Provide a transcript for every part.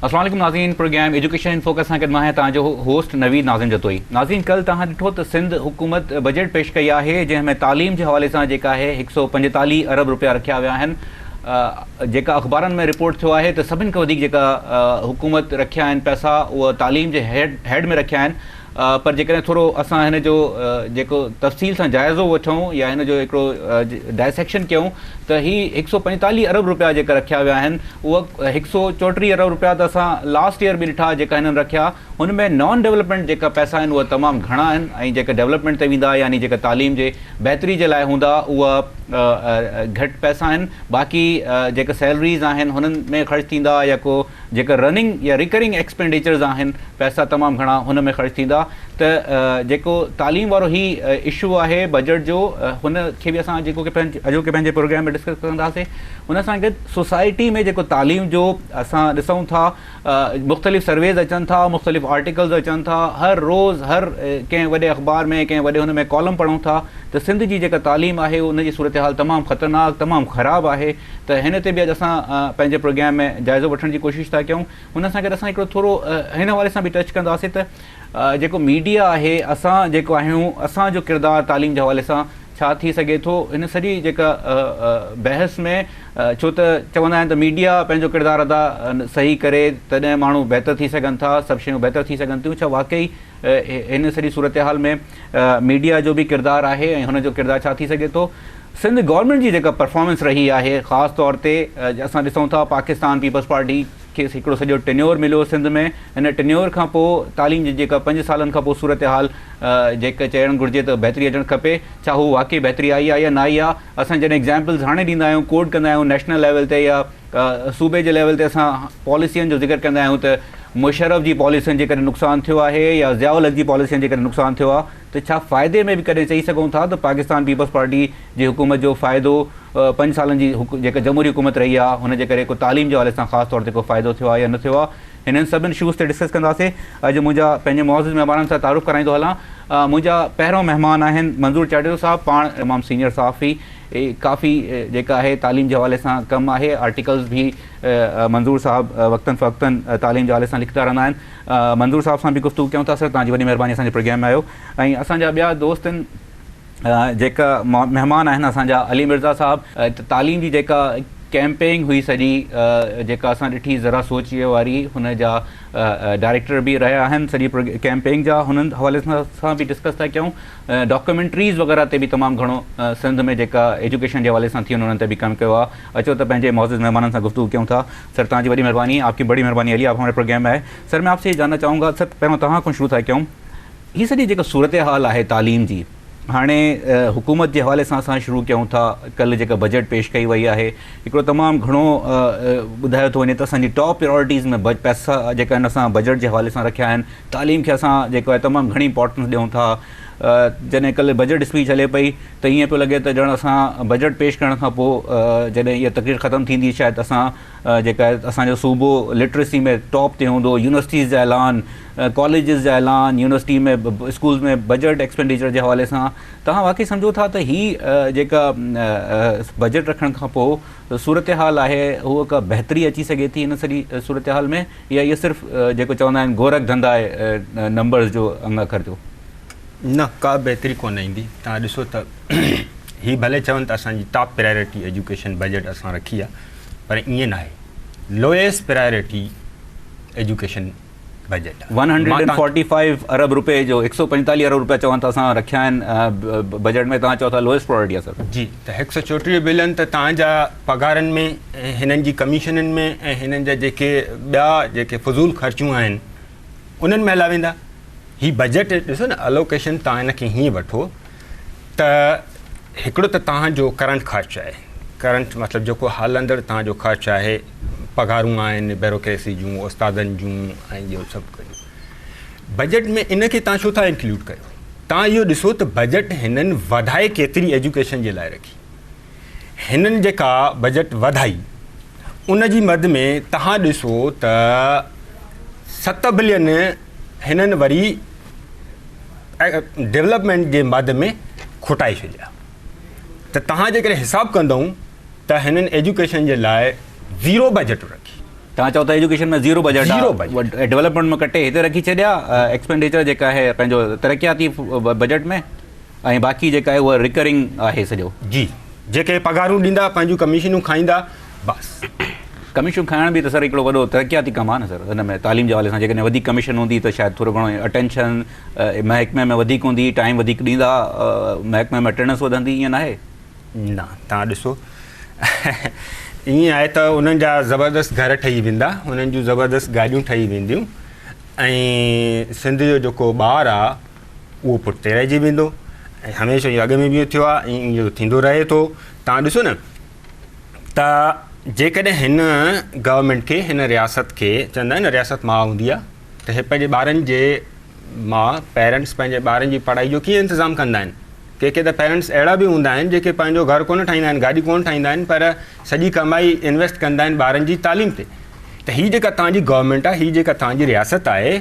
अस्सलाम वालेकुम नाज़रीन, प्रोग्राम एजुकेशन इन फोकस सां गॾु मां आहियां तव्हांजो होस्ट नवीद नाज़िम जतोई। नाज़रीन, कल तव्हां ॾिठो त सिंध हुकूमत बजट पेश कई आहे जंहिंमें तालीम जे हवाले सां जेका आहे 145 अरब रुपया रखिया विया आहिनि। जेका अख़बारनि में रिपोर्ट थियो आहे त सभिनि खां वधीक जेका हुकूमत रखिया आहिनि पैसा उहा तालीम जे हेड में रखिया आहिनि। पर जेकॾहिं थोरो असां हिन जो जेको तफ़सील सां जाइज़ो वठूं या हिन जो हिकिड़ो डायसेक्शन कयूं त ही 145 अरब रुपया जेका रखिया विया आहिनि उहा 134 अरब रुपया त असां लास्ट ईयर बि ॾिठा जेका हिननि रखिया। हुन में नॉन डेवलपमेंट जेका पैसा आहिनि उहा तमामु घणा आहिनि ऐं जेका डेवलपमेंट ते वेंदा यानी जेका तालीम जे बहितरी जे लाइ हूंदा उहा घटि पैसा आहिनि। बाक़ी जेका सैलरीज़ आहिनि हुननि में ख़र्चु थींदा या को जेका रनिंग या रिकरिंग एक्सपेंडिचर्स आहिनि पैसा तमामु घणा हुन में ख़र्चु थींदा। त जेको तालीम वारो ही इशू आहे बजट जो हुन खे बि असां जेको अॼोके पंहिंजे प्रोग्राम में डिस्कस कंदासीं। हुन सां गॾु सोसाइटी में जेको तालीम जो असां ॾिसूं था मुख़्तलिफ़ सर्वेज़ अचनि था, मुख़्तलिफ़ आर्टिकल्स अचनि था, हर रोज़ हर कंहिं वॾे अख़बार में कंहिं वॾे हुन में कॉलम पढ़ूं था त सिंध जी जेका तालीम आहे उनजी सूरत हाल तमामु ख़तरनाक तमामु ख़राबु आहे। त हिन ते बि अॼु असां पंहिंजे प्रोग्राम में जाइज़ो वठण जी कोशिशि था कयूं। हुन सां गॾु असां हिकिड़ो थोरो हिन हवाले सां बि टच कंदासीं त जेको मीडिया आहे असां जेको आहियूं असांजो किरदारु तालीम जे हवाले सां छा थी सघे थो इन सॼी जेका बहस में। छो त चवंदा आहिनि त मीडिया पंहिंजो किरदारु अदा सही करे तॾहिं माण्हू बहितर थी सघनि था, सभु शयूं बहितर थी सघनि थियूं। छा वाक़ई हिन सॼी सूरत हाल में मीडिया जो बि किरदारु आहे ऐं हुनजो किरदारु छा थी सघे थो? सिंध गवर्नमेंट जी जेका परफॉर्मेंस रही आहे ख़ासि तौर ते असां ॾिसूं था पाकिस्तान पीपल्स पार्टी खे हिकिड़ो सॼो टेन्योर मिलियो सिंध में। हिन टेन्योर खां पोइ तालीम जी जेका 5 सालनि खां पोइ सूरत हाल जेका चइणु घुरिजे त बहितरी अचणु खपे, छा हू वाक़ई बहितरी आई आहे या न आई आहे? असां जॾहिं एग्ज़ाम्पल्स हाणे ॾींदा आहियूं, कोट कंदा आहियूं नेशनल लेवल ते या सूबे जे लेवल ते असां पॉलिसियुनि जो ज़िक्र कंदा आहियूं त मुशर्रफ जी पॉलिसियुनि जे करे नुक़सानु थियो आहे या ज़ियाउल हक़ जी पॉलिसियुनि जे करे नुक़सानु थियो आहे। त छा फ़ाइदे में बि कॾहिं चई सघूं था त पाकिस्तान पीपल्स पार्टी जी हुकूमत जो फ़ाइदो 5 सालनि जी जेका जमहूरी हुकूमत रही आहे हुन जे करे को तालीम जे हवाले सां ख़ासि तौर ते को फ़ाइदो थियो आहे या न थियो आहे? हिननि सभिनि इशूज़ ते डिस्कस कंदासीं। अॼु मुंहिंजा पंहिंजे मुअज़्ज़िज़ महिमाननि सां तारुफ़ कराईंदो हलां। मुंहिंजा पहिरियों महिमान आहिनि मंज़ूर चाटियो साहब, पाण तमामु सीनियर सहाफ़ी, काफ़ी जेका आहे तालीम जे हवाले सां कमु आहे, आर्टिकल्स बि मंज़ूर साहब वक़्तनि फ़वक़्तनि तालीम जे हवाले सां लिखंदा रहंदा आहिनि। मंज़ूर साहब सां बि गुफ़्तगू कयूं था। सर, तव्हांजी वॾी महिरबानी असांजे प्रोग्राम में आयो। ऐं असांजा ॿिया दोस्त आहिनि जेका महिमान आहिनि असांजा अली मिर्ज़ा साहब। तालीम जी जेका कैंपेन हुई सॼी जेका असां ॾिठी ज़रा सोचिए वारी, हुन जा डायरेक्टर बि रहिया आहिनि सॼी कैंपेन जा। हुननि हवाले सां बि डिस्कस था कयूं। डॉक्यूमेंट्रीज़ वग़ैरह ते बि तमामु घणो सिंध में जेका एजुकेशन जे हवाले सां थी उन्हनि ते बि कमु कयो आहे। अचो त पंहिंजे मुअज़्ज़िज़ महिमाननि सां गुफ़्तगू कयूं था। सर, तव्हांजी वॾी महिरबानी, आपकी बड़ी मेहरबानी अली, आप हमारे प्रोग्राम में आए। सर, मैं आपसे ये जानना चाहूँगा, सर पहिरों तव्हां खां शुरू था कयूं, हीअ सॼी जेका सूरत हाल आहे तालीम जी हाणे हुकूमत जे हवाले सां असां शुरू कयूं था। कल्ह जेका बजट पेश कई वई आहे हिकिड़ो तमामु घणो ॿुधायो थो वञे त असांजी टॉप प्रायोरिटीज़ में पैसा जेका आहिनि असां बजट जे हवाले सां रखिया आहिनि। तालीम खे असां जेको आहे तमामु घणी इंपॉर्टेंस ॾियूं था। जॾहिं कल्ह बजट स्पीच हले पई त ईअं पियो लॻे त ॼण असां बजट पेश करण खां पोइ जॾहिं इहा तक़रीर ख़तमु थींदी शायदि असां जेका आहे असांजो सूबो लिटरेसी में टॉप ते हूंदो। यूनिवर्सिटीज़ जा ऐलान, कॉलेजिस जा ऐलान, यूनिवर्सिटी में स्कूल्स में बजट एक्सपेंडिचर जे हवाले सां तव्हां वाक़ई सम्झो था त हीअ जेका बजट रखण खां पोइ सूरत हाल आहे उहा का बहितरी अची सघे थी हिन सॼी सूरत हाल में, या इहा सिर्फ़ु जेको चवंदा आहिनि गोरख धंधा आहे नंबर्स जो अंग अखर जो? न, का बहितरी कोन ईंदी। तव्हां ॾिसो त हीअ भले चवनि त असांजी टॉप प्रायोरिटी एजुकेशन बजट असां रखी आहे, पर ईअं न आहे। लोएस्ट प्रायोरिटी एजुकेशन बजट 145 अरब रुपए जो 145 अरब रुपया चवनि था असां रखिया आहिनि बजट में। तव्हां चओ था लोएस्ट प्रायोरिटी आहे? सर जी, त 134 बिलियन त तव्हांजा पघारनि में, हिननि जी कमीशननि में ऐं हिननि जा जेके ॿिया जेके फज़ूल ख़र्चूं आहिनि उन्हनि में हला वेंदा। ही बजट ॾिसो न, अलोकेशन तव्हां हिनखे हीअं वठो त हिकिड़ो त तव्हांजो करंट ख़र्चु आहे, करंट मतिलबु जेको हलंदड़ तव्हांजो ख़र्चु आहे, पघारूं आहिनि ब्यूरोक्रेसी जूं, उस्तादनि जूं ऐं इहो सभु कयूं। बजट में इनखे तव्हां छो था इंक्लूड कयो? तव्हां इहो ॾिसो त बजट हिननि वधाए केतिरी एजुकेशन जे लाइ रखी। हिननि जेका बजट वधाई उन जी मद में तव्हां ॾिसो त 7 बिलियन हिननि वरी डेवलपमेंट जे मद में खुटाए छॾिया। त तव्हां जेकॾहिं हिसाबु कंदऊं त हिननि एजुकेशन जे लाइ 0 बजट रखी। तव्हां चओ था एजुकेशन में ज़ीरो बजट Zero आहे, डेवलपमेंट में कटे हिते रखी छॾिया एक्सपेंडिचर जेका आहे पंहिंजो तरक़ियाती बजट में, ऐं बाक़ी जेका आहे उहा रिकरिंग आहे सॼो। जी, जेके पघारूं ॾींदा, पंहिंजूं कमीशनूं खाईंदा, बसि। कमीशन खाइण बि त सर हिकिड़ो वॾो तरक़ियाती कमु आहे न सर, हिन में तालीम जे हवाले सां जेकॾहिं वधीक कमीशन हूंदी त शायदि थोरो घणो अटेंशन महकमे में वधीक हूंदी, टाइम वधीक ॾींदा, महकमे में अटेंडेंस वधंदी, ईअं न आहे? न, तव्हां ॾिसो ईअं आहे त उन्हनि जा ज़बरदस्त घर ठही वेंदा, उन्हनि जूं ज़बरदस्त गाॾियूं ठही वेंदियूं, ऐं सिंध जो जेको ॿारु आहे उहो पुठिते रहिजी वेंदो, ऐं हमेशह इहो अॻु में बि थियो आहे, ऐं इहो थींदो रहे थो। तव्हां ॾिसो न त जेकॾहिं हिन गवर्नमेंट खे, हिन रियासत खे, चवंदा आहिनि न रियासत माउ हूंदी आहे, त हे पंहिंजे ॿारनि जे माउ पेरेंट्स पंहिंजे ॿारनि जी पढ़ाई जो कीअं इंतज़ामु कंदा आहिनि। के त पेरेंट्स अहिड़ा बि हूंदा आहिनि जेके पंहिंजो घर कोन ठाहींदा आहिनि, गाॾी कोन ठाहींदा आहिनि, पर सॼी कमाई इन्वेस्ट कंदा आहिनि ॿारनि जी तालीम ते। त हीअ जेका तव्हांजी गवर्नमेंट आहे, हीअ जेका तव्हांजी रियासत आहे,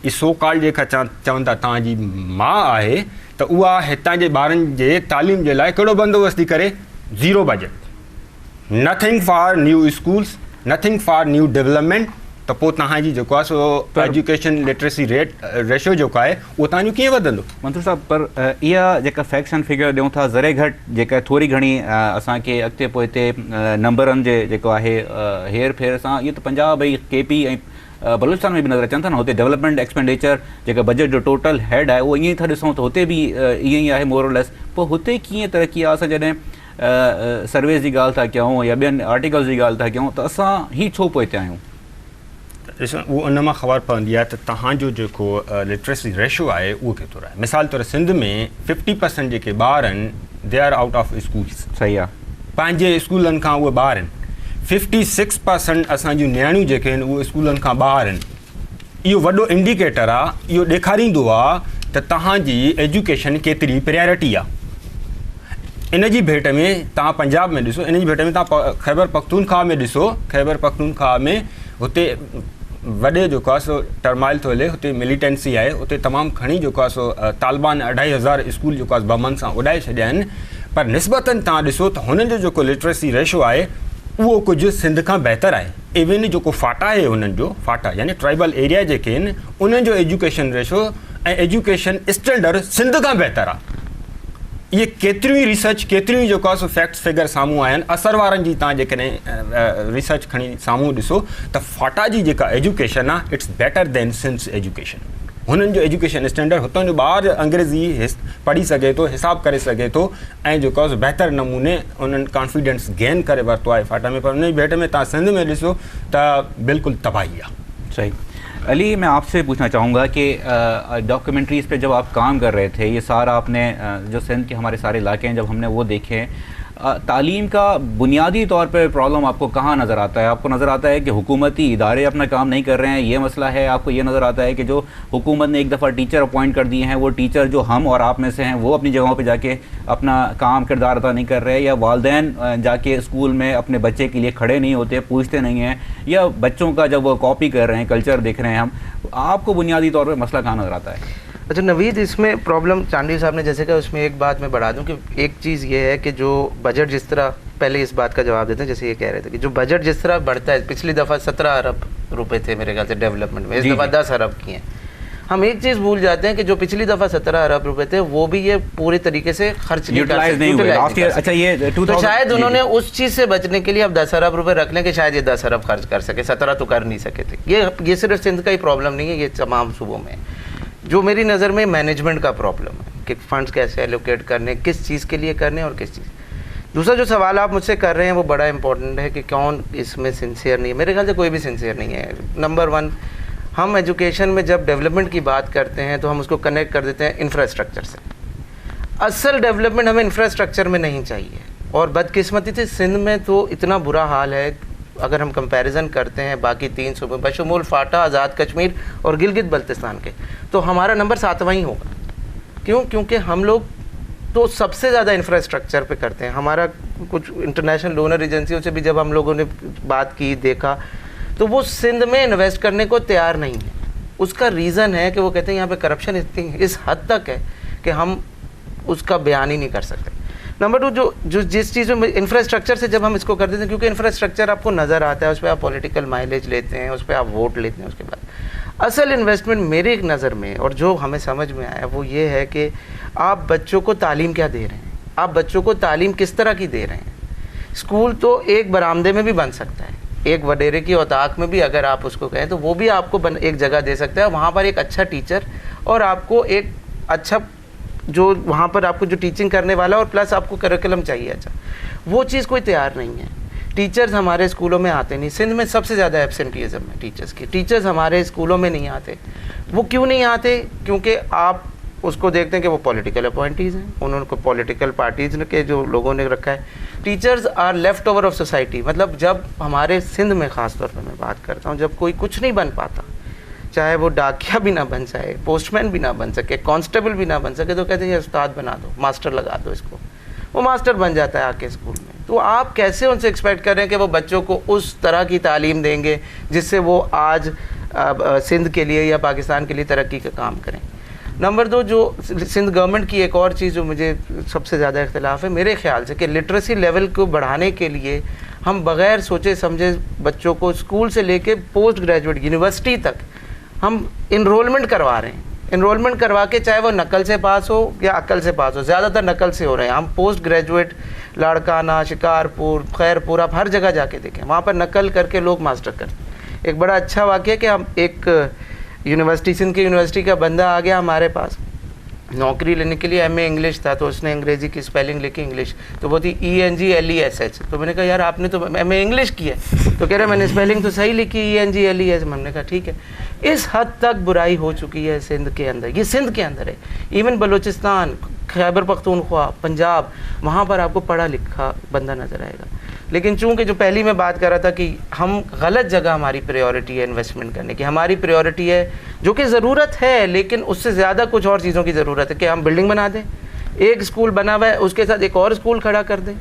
हीअ सो कॉल्ड जेका चवनि था तव्हांजी माउ आहे, त उहा हितां जे ॿारनि जे तालीम जे लाइ कहिड़ो बंदोबस्तु थी करे? Zero budget, nothing for new schools, nothing for new development. त पोइ तव्हांजी जेको आहे सो एजुकेशन लिटरेसी रेशो जेको आहे उहो तव्हांजो कीअं वधंदो? मंत्री साहब, पर इहा जेका फैक्ट्स एंड फिगर ॾियूं था ज़रे घटि जेका थोरी घणी असांखे अॻिते पोइ हिते नंबरनि जे जेको आहे हेर फेर सां, इहो त पंजाब ऐं KP ऐं बलूचिस्तान में बि नज़र अचनि था न। हुते डेवलपमेंट एक्सपेंडिचर जेका बजट जो टोटल हेड आहे उहो ईअं ई था ॾिसूं, त हुते बि ईअं ई आहे मोरलेस। पोइ हुते कीअं तरक़ी आहे? असां जॾहिं सर्वेस जी ॻाल्हि था कयूं या ॿियनि आर्टिकल्स जी ॻाल्हि था कयूं, त असां ही छो पोइ हिते आहियूं? ॾिसो, उहो उन मां ख़बर पवंदी आहे त तव्हांजो जेको लिटरेसी रेशो आहे उहो केतिरो आहे। मिसाल तौरु सिंध में 50% जेके ॿार आहिनि they are out of schools. सही आहे, पंहिंजे स्कूलनि खां उहे ॿार आहिनि। 56% असांजूं नियाणियूं जेके आहिनि उहे स्कूलनि खां ॿाहिरि आहिनि। इहो वॾो इंडिकेटर आहे, इहो ॾेखारींदो आहे त तव्हांजी एजुकेशन केतिरी प्रायोरिटी आहे। इन जी भेट में तव्हां पंजाब में ॾिसो, इन जी भेट में तव्हां ख़ैबर पख्तूनख्वा में ॾिसो, ख़ैबर पख्तूनख्वा में हुते वॾे जेको आहे सो टर्माइल थो हले, हुते मिलिटेंसी आहे, हुते तमामु घणी जेको आहे सो तालिबान 2500 स्कूल जेको आहे बमनि सां उॾाए छॾिया आहिनि। पर निस्बतन तव्हां ॾिसो त हुननि जो जेको लिटरेसी रेशो आहे उहो कुझु सिंध खां बहितरु आहे। इवन जेको फाटा आहे हुननि जो, फाटा यानी ट्राइबल एरिया जेके आहिनि, उन्हनि जो एजुकेशन रेशो ऐं एजुकेशन स्टैंडर्ड सिंध खां बहितरु आहे। इहे केतिरियूं ई रिसर्च, केतिरियूं ई जेको आहे सो फैक्ट्स फिगर साम्हूं आया आहिनि। असर वारनि जी तव्हां जेकॾहिं रिसर्च खणी साम्हूं ॾिसो त फाटा जी जेका एजुकेशन आहे इट्स बेटर देन सिंध्स एजुकेशन। हुननि जो एजुकेशन स्टैंडर्ड, हुतां जो ॿारु अंग्रेज़ी पढ़ी सघे थो, हिसाबु करे सघे थो, ऐं जेको आहे बहितर नमूने उन्हनि कॉन्फिडेंस गेन करे वरितो आहे फाटा में। पर उन जी भेट में तव्हां सिंध में ॾिसो त बिल्कुलु तबाही आहे। सही। अली, मैं आपसे पूछना चाहूँगा कि डॉक्यूमेंट्रीज़ पे जब आप काम कर रहे थे, ये सारा आपने जो सिंध के हमारे सारे इलाके हैं जब हमने वो देखे, तालीम का बुनियादी तौर पे प्रॉब्लम आपको कहाँ नज़र आता है? आपको नज़र आता है कि हुकूमती इदारे अपना काम नहीं कर रहे हैं, ये मसला है? आपको ये नज़र आता है कि जो हुकूमत ने एक दफ़ा टीचर अपॉइंट कर दिए हैं, वो टीचर जो हम और आप में से हैं वो अपनी जगहों पे जाके अपना काम किरदार अदा नहीं कर रहे, या वालिदैन जाके स्कूल में अपने बच्चे के लिए खड़े नहीं होते, पूछते नहीं हैं, या बच्चों का जब वो कॉपी कर रहे हैं, कल्चर देख रहे हैं हम, आपको बुनियादी तौर पर मसला कहाँ नज़र आता है? अच्छा नवीद, इसमें प्रॉब्लम चांदी साहब ने जैसे कहा, उसमें एक बात मैं बढ़ा दूं कि एक चीज़ ये है कि जो बजट जिस तरह, पहले इस बात का जवाब देते हैं, जैसे ये कह रहे थे कि जो बजट जिस तरह बढ़ता है, पिछली दफ़ा 17 अरब रुपए थे मेरे ख्याल से डेवलपमेंट में, इस दफ़ा 10 अरब किए हैं। हम एक चीज़ भूल जाते हैं कि जो पिछली दफ़ा 17 अरब रुपए थे वो भी ये पूरे तरीके से खर्च नहीं कर सकते। अच्छा, ये तो शायद उन्होंने उस चीज़ से बचने के लिए अब 10 अरब रुपए रख लें कि शायद ये 10 अरब खर्च कर सके, 17 तो कर नहीं सके थे। ये सिर्फ सिंध का ही प्रॉब्लम नहीं है, ये तमाम सूबों में। जो मेरी नज़र में मैनेजमेंट का प्रॉब्लम है कि फंड्स कैसे एलोकेट करने, किस चीज़ के लिए करने और किस चीज़। दूसरा जो सवाल आप मुझसे कर रहे हैं वो बड़ा इंपॉर्टेंट है कि कौन इसमें सिंसियर नहीं है। मेरे ख्याल से कोई भी सिंसियर नहीं है। नंबर 1, हम एजुकेशन में जब डेवलपमेंट की बात करते हैं तो हम उसको कनेक्ट कर देते हैं इंफ्रास्ट्रक्चर से। असल डेवलपमेंट हमें इंफ्रास्ट्रक्चर में नहीं चाहिए, और बदकिस्मती से सिंध में तो इतना बुरा हाल है, अगर हम कंपैरिजन करते हैं बाकी 3 सूबे बशमूल फाटा, आज़ाद कश्मीर और गिलगित बल्तिस्तान के, तो हमारा नंबर 7वां ही होगा। क्यों? क्योंकि हम लोग तो सबसे ज़्यादा इंफ्रास्ट्रक्चर पे करते हैं। हमारा कुछ इंटरनेशनल डोनर एजेंसियों से भी जब हम लोगों ने बात की, देखा, तो वो सिंध में इन्वेस्ट करने को तैयार नहीं है। उसका रीज़न है कि वो कहते हैं यहाँ पे करप्शन इस हद तक है कि हम उसका बयान ही नहीं कर सकते। नंबर 2 जो जिस चीज़ में इंफ्रास्ट्रक्चर से जब हम इसको कर देते हैं, क्योंकि इंफ्रास्ट्रक्चर आपको नज़र आता है, उस पर आप पॉलिटिकल माइलेज लेते हैं, उस पर आप वोट लेते हैं, उसके बाद असल इन्वेस्टमेंट मेरे एक नज़र में और जो हमें समझ में आया वो ये है कि आप बच्चों को तालीम क्या दे रहे हैं, आप बच्चों को तालीम किस तरह की दे रहे हैं। स्कूल तो एक बरामदे में भी बन सकता है, एक वडेरे की औताक में भी अगर आप उसको कहें तो वो भी आपको एक जगह दे सकता है, वहाँ पर एक अच्छा टीचर और आपको एक अच्छा जो वहाँ पर आपको जो टीचिंग करने वाला और प्लस आपको करिकुलम चाहिए अच्छा, वो चीज़ कोई तैयार नहीं है। टीचर्स हमारे स्कूलों में आते नहीं, सिंध में सबसे ज़्यादा एब्सेंटीज़म है टीचर्स की, टीचर्स हमारे स्कूलों में नहीं आते। वो क्यों नहीं आते? क्योंकि आप उसको देखते हैं कि वो पॉलिटिकल अपॉइंटीज़ हैं, उनको पॉलिटिकल पार्टीज़ के जो लोगों ने रखा है। Teachers are left over of society, मतलब जब हमारे सिंध में ख़ास तौर पर मैं बात करता हूँ, जब कोई कुछ नहीं बन पाता, चाहे वो डाकिया भी ना बन जाए, पोस्टमैन भी ना बन सके, कांस्टेबल भी ना बन सके, तो कहते हैं ये उस्ताद बना दो, मास्टर लगा दो इसको, वो मास्टर बन जाता है आके स्कूल में। तो आप कैसे उनसे एक्सपेक्ट करें कि वो बच्चों को उस तरह की तालीम देंगे जिससे वो आज सिंध के लिए या पाकिस्तान के लिए तरक्की का काम करें। नंबर 2 जो सिंध गवर्नमेंट की एक और चीज़ जो मुझे सबसे ज़्यादा इख्तिलाफ़ है मेरे ख्याल से, कि लिटरेसी लेवल को बढ़ाने के लिए हम बग़ैर सोचे समझे बच्चों को स्कूल से लेके पोस्ट ग्रेजुएट यूनिवर्सिटी तक हम इनरोलमेंट करवा रहे हैं। इनरोलमेंट करवा के चाहे वो नकल से पास हो या अकल से पास हो, ज़्यादातर नकल से हो रहे हैं। हम पोस्ट ग्रेजुएट लाड़काना, शिकारपुर, खैरपुर, आप हर जगह जाके देखें, वहाँ पर नकल करके लोग मास्टर करते हैं। एक बड़ा अच्छा वाक़या कि हम एक यूनिवर्सिटी, सिंध की यूनिवर्सिटी का बंदा आ गया हमारे पास नौकरी लेने के लिए, एमए इंग्लिश था, तो उसने अंग्रेज़ी की स्पेलिंग लिखी इंग्लिश, तो वो थी ENGLESH। तो मैंने कहा यार आपने तो एमए इंग्लिश की है, तो कह रहा मैंने स्पेलिंग तो सही लिखी ENGLES। हमने कहा ठीक है। इस हद तक बुराई हो चुकी है सिंध के अंदर, ये सिंध के अंदर है। इवन बलूचिस्तान, खैबर पख्तूनख्वा, पंजाब, वहाँ पर आपको पढ़ा लिखा बंदा नज़र आएगा। लेकिन चूंकि जो पहली मैं बात कर रहा था कि हम गलत जगह हमारी प्रायोरिटी है इन्वेस्टमेंट करने की, हमारी प्रायोरिटी है जो कि ज़रूरत है, लेकिन उससे ज़्यादा कुछ और चीज़ों की ज़रूरत है कि हम बिल्डिंग बना दें, एक स्कूल बना हुआ है उसके साथ एक और स्कूल खड़ा कर दें,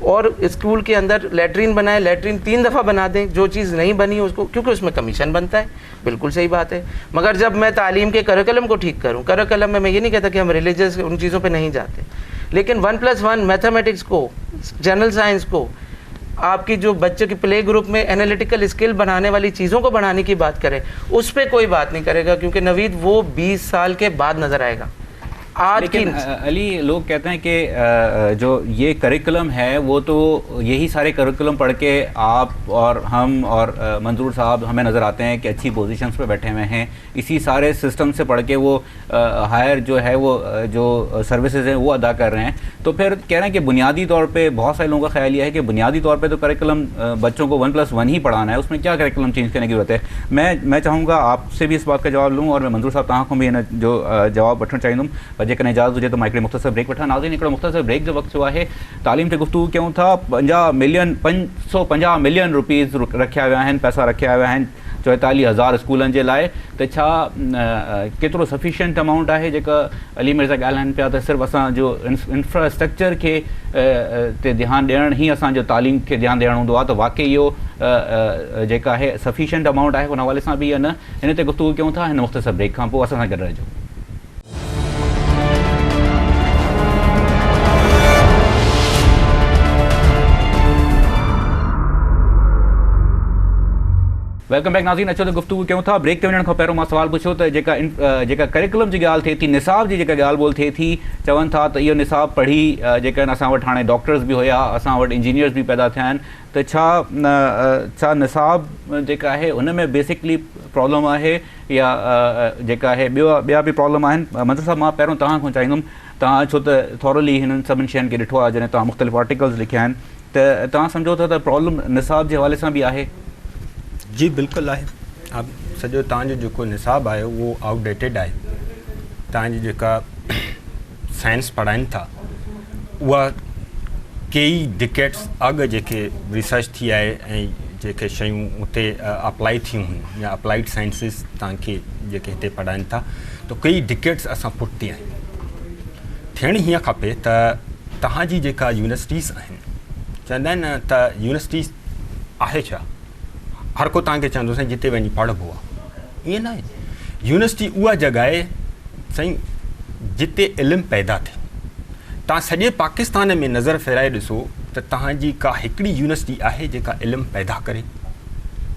और स्कूल के अंदर लैट्रीन बनाए, लैट्रीन 3 दफ़ा बना दें, जो चीज़ नहीं बनी उसको, क्योंकि उसमें कमीशन बनता है, बिल्कुल सही बात है। मगर जब मैं तालीम के करिकुलम को ठीक करूँ, करिकुलम में मैं ये नहीं कहता कि हम रिलीजियस उन चीज़ों पे नहीं जाते, लेकिन 1+1 मैथमेटिक्स को, जनरल साइंस को, आपकी जो बच्चे की प्ले ग्रुप में एनालिटिकल स्किल बनाने वाली चीज़ों को बढ़ाने की बात करें, उस पर कोई बात नहीं करेगा, क्योंकि नवीद वो 20 साल के बाद नज़र आएगा। आज लेकिन अली लोग कहते हैं कि जो ये करिकुलम है वो तो यही सारे करिकुलम पढ़ के आप और हम और मंजूर साहब हमें नज़र आते हैं कि अच्छी पोजीशंस पे बैठे हुए हैं, इसी सारे सिस्टम से पढ़ के वो हायर जो है वो जो सर्विसेज हैं वो अदा कर रहे हैं। तो फिर कह रहे हैं कि बुनियादी तौर पे बहुत सारे लोगों का ख्याल ये है कि बुनियादी तौर पे तो करिकुलम बच्चों को 1+1 ही पढ़ाना है, उसमें क्या करिकुलम चेंज करने की ज़रूरत है। मैं चाहूँगा आपसे भी इस बात का जवाब लूँ, और मैं मंजूर साहब तव्हां खां भी हिन जो जवाब वठणु चाहींदुमि। जेकॾहिं इजाज़त हुजे तो मां हिकिड़े मुख़्तसर ब्रेक वठां। नाज़रीन, हिकिड़ो मुख़्तसर ब्रेक जो वक़्तु आहे, तालीम ते गुफ़्तगू कयूं था। 550 मिलियन रुपीज़ रखिया विया आहिनि, पैसा रखिया विया आहिनि 44,000 स्कूलनि जे लाइ। त छा केतिरो सफिशिएंट अमाउंट आहे? जेका अली मिर्ज़ा ॻाल्हाइनि पिया त सिर्फ़ु असांजो इंफ्रास्ट्रक्चर खे ते ध्यानु ॾियणु ई असांजो तालीम खे ध्यानु ॾियणु हूंदो आहे, त वाक़ई इहो जेका आहे सफिशिएंट अमाउंट आहे, उन हवाले सां बि न हिन ते गुफ़्तगू कयूं था। हिन मुख़्तसर ब्रेक खां पोइ असां सां गॾु रहिजो। वेलकम बैक नाज़रीन, अचो त गुफ़्तगू कयूं था। ब्रेक ते वञण खां पहिरियों मां सुवाल पुछियो त जेका करिकुलम जी ॻाल्हि थिए थी, निसाब जी जेका ॻाल्हि ॿोल थिए थी, चवनि था त इहो निसाब पढ़ी जेका असां वटि हाणे डॉक्टर्स बि हुया, असां वटि इंजीनियर्स बि पैदा थिया आहिनि, त छा निसाब जेका आहे उन में बेसिकली प्रॉब्लम आहे या जेका आहे ॿिया बि प्रॉब्लम आहिनि? मंजूर साहब, मां पहिरियों तव्हां खां चाहींदुमि, तव्हां छो त थोरली हिननि सभिनी शयुनि खे ॾिठो आहे, जॾहिं तव्हां मुख़्तलिफ़ आर्टिकल्स लिखिया आहिनि, त तव्हां सम्झो था त प्रॉब्लम निसाब जे हवाले सां बि आहे? जी बिल्कुलु आहे। अब सॼो तव्हांजो जेको निसाब आहे उहो आउटडेटेड आहे। तव्हांजी जेका साइंस पढ़ाइनि था उहा कई डिकेट्स अॻु जेके रिसर्च थी आहे ऐं जेके शयूं उते अप्लाई थियूं हुयूं या अप्लाइड साइंसिस तव्हांखे जेके हिते पढ़ाइनि था, त कई डिकेट्स असां पुठिती आहिनि। थियणु हीअं खपे त तव्हांजी जेका यूनिवर्सिटीज़ आहिनि, चवंदा आहिनि न त यूनिवर्सिटीज़ आहे छा, हर को तव्हांखे चवंदो साईं जिते वञी पढ़िबो आहे। ईअं न आहे। यूनिवर्सिटी उहा जॻह आहे साईं जिते इल्मु पैदा थिए, तव्हां सॼे पाकिस्तान में नज़र फेराए ॾिसो त तव्हांजी का हिकिड़ी यूनिवर्सिटी आहे जेका इल्मु पैदा करे,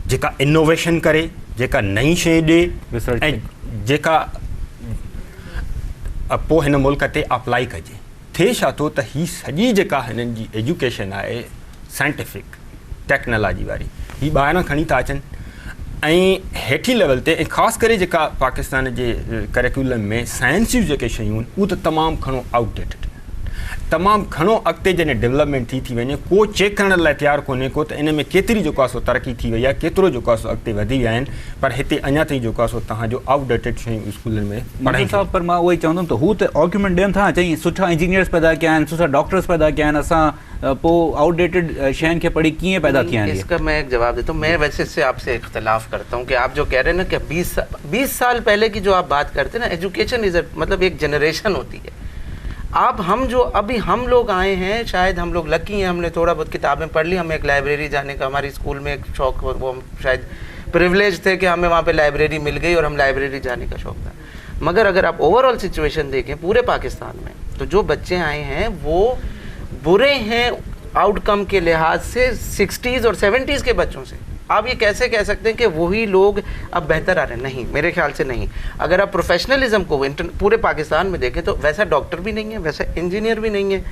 जेका इनोवेशन करे, जेका नई शइ ॾिए ऐं जेका पोइ हिन मुल्क ते अप्लाई कजे। थिए छा थो त हीअ सॼी जेका हिननि जी एजुकेशन आहे साइंटिफिक टेक्नोलॉजी वारी, हीअ ॿाहिरां खणी था अचनि ऐं हेठी लेवल ते, ऐं ख़ासि करे जेका पाकिस्तान जे करिकुलम में साइंस जूं जेके शयूं आहिनि उहो त तमामु घणो आउटडेटेड, तमामु घणो अॻिते जॾहिं डेवलपमेंट थी वञे को चेक करण लाइ तयारु कोन्हे को त इन में केतिरी जेको आहे सो तरक़ी थी वई आहे, केतिरो जेको आहे सो अॻिते वधी विया आहिनि, पर हिते अञा ताईं जेको आहे सो तव्हांजो आउटडेटेड शयूं स्कूलनि में पढ़ाई। साहब पर मां उहो ई चवंदुमि त हू त आर्ग्यूमेंट ॾियनि था, चई सुठा इंजीनियर्स पैदा कया आहिनि, सुठा डॉक्टर्स पैदा कया आहिनि, असां पोइ आउटडेटेड शयुनि खे पढ़ी कीअं पैदा किया आहिनि। इसका मैं एक जवाब देता हूँ। मैं वैसे इससे आपसे इख्तलाफ करता हूँ कि आप जो कह रहे हैं ना कि 20 साल पहले की जो आप बात करते हैं ना, एजुकेशन इज मतलब एक जनरेशन होती है। आप हम जो अभी हम लोग आए हैं, शायद हम लोग लकी हैं, हमने थोड़ा बहुत किताबें पढ़ ली, हमें एक लाइब्रेरी जाने का हमारी स्कूल में एक शौक, वो हम शायद प्रिविलेज थे कि हमें वहाँ पे लाइब्रेरी मिल गई और हम लाइब्रेरी जाने का शौक था। मगर अगर आप ओवरऑल सिचुएशन देखें पूरे पाकिस्तान में, तो जो बच्चे आए हैं वो बुरे हैं आउटकम के लिहाज से 60s और 70s के बच्चों से। आप ये कैसे कह सकते हैं कि वही लोग अब बेहतर आ रहे हैं? नहीं, मेरे ख्याल से नहीं। अगर आप प्रोफेशनलिज्म को पूरे पाकिस्तान में देखें तो वैसा डॉक्टर भी नहीं है, वैसा इंजीनियर भी नहीं है,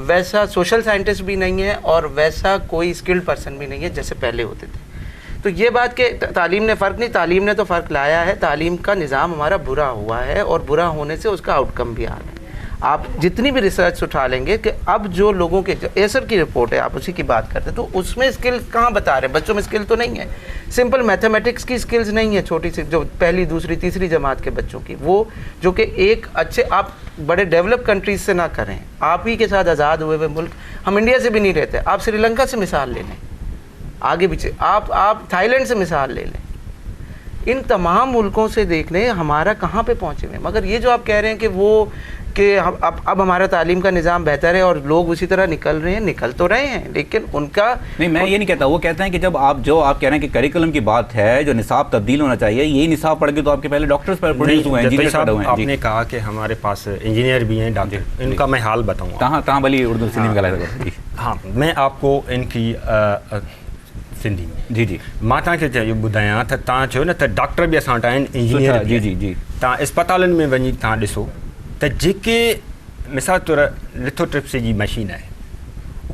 वैसा सोशल साइंटिस्ट भी नहीं है और वैसा कोई स्किल्ड पर्सन भी नहीं है जैसे पहले होते थे। तो ये बात कि तालीम ने फ़र्क नहीं, तालीम ने तो फ़र्क लाया है। तालीम का निज़ाम हमारा बुरा हुआ है और बुरा होने से उसका आउटकम भी आ रहा है। आप जितनी भी रिसर्च उठा लेंगे कि अब जो लोगों के एसर की रिपोर्ट है, आप उसी की बात करते हैं, तो उसमें स्किल कहाँ बता रहे हैं? बच्चों में स्किल तो नहीं है, सिंपल मैथमेटिक्स की स्किल्स नहीं है, छोटी सी जो पहली दूसरी तीसरी जमात के बच्चों की, वो जो कि एक अच्छे आप बड़े डेवलप कंट्रीज से ना करें, आप ही के साथ आज़ाद हुए हुए मुल्क, हम इंडिया से भी नहीं रहते, आप श्रीलंका से मिसाल ले लें, आगे पीछे आप थाईलैंड से मिसाल ले लें, इन तमाम मुल्कों से देख लें हमारा कहाँ पे पहुँचे हुए। मगर ये जो आप कह रहे हैं कि वो कि अब हमारा तालीम का निज़ाम बेहतर है और लोग उसी तरह निकल रहे हैं, निकल तो रहे हैं, लेकिन उनका नहीं, मैं ये नहीं कहता। वो कहते हैं कि जब आप कह रहे हैं कि करिकुलम की बात है, जो निसाब तब्दील होना चाहिए, यही निसाब पढ़ के तो आपके पहले डॉक्टर्स पर प्रोड्यूस हुए हैं, इंजीनियर पैदा हुए हैं। आपने कहा कि हमारे पास इंजीनियर भी हैं, डॉक्टर, इनका मैं हाल बताऊँगा। तहाँ भली उर्दू सिंधी में ॻाल्हाए। हाँ, मैं आपको इनकी सिंधी में जी मां तव्हांखे चयो ॿुधायां त तव्हां चयो न त डॉक्टर बि असां वटि आहिनि, इंजीनियर जी जी जी। तव्हां इस्पतालनि में वञी तव्हां ॾिसो त जेके मिसाल तौर लिथोट्रिप्सी जी मशीन आहे,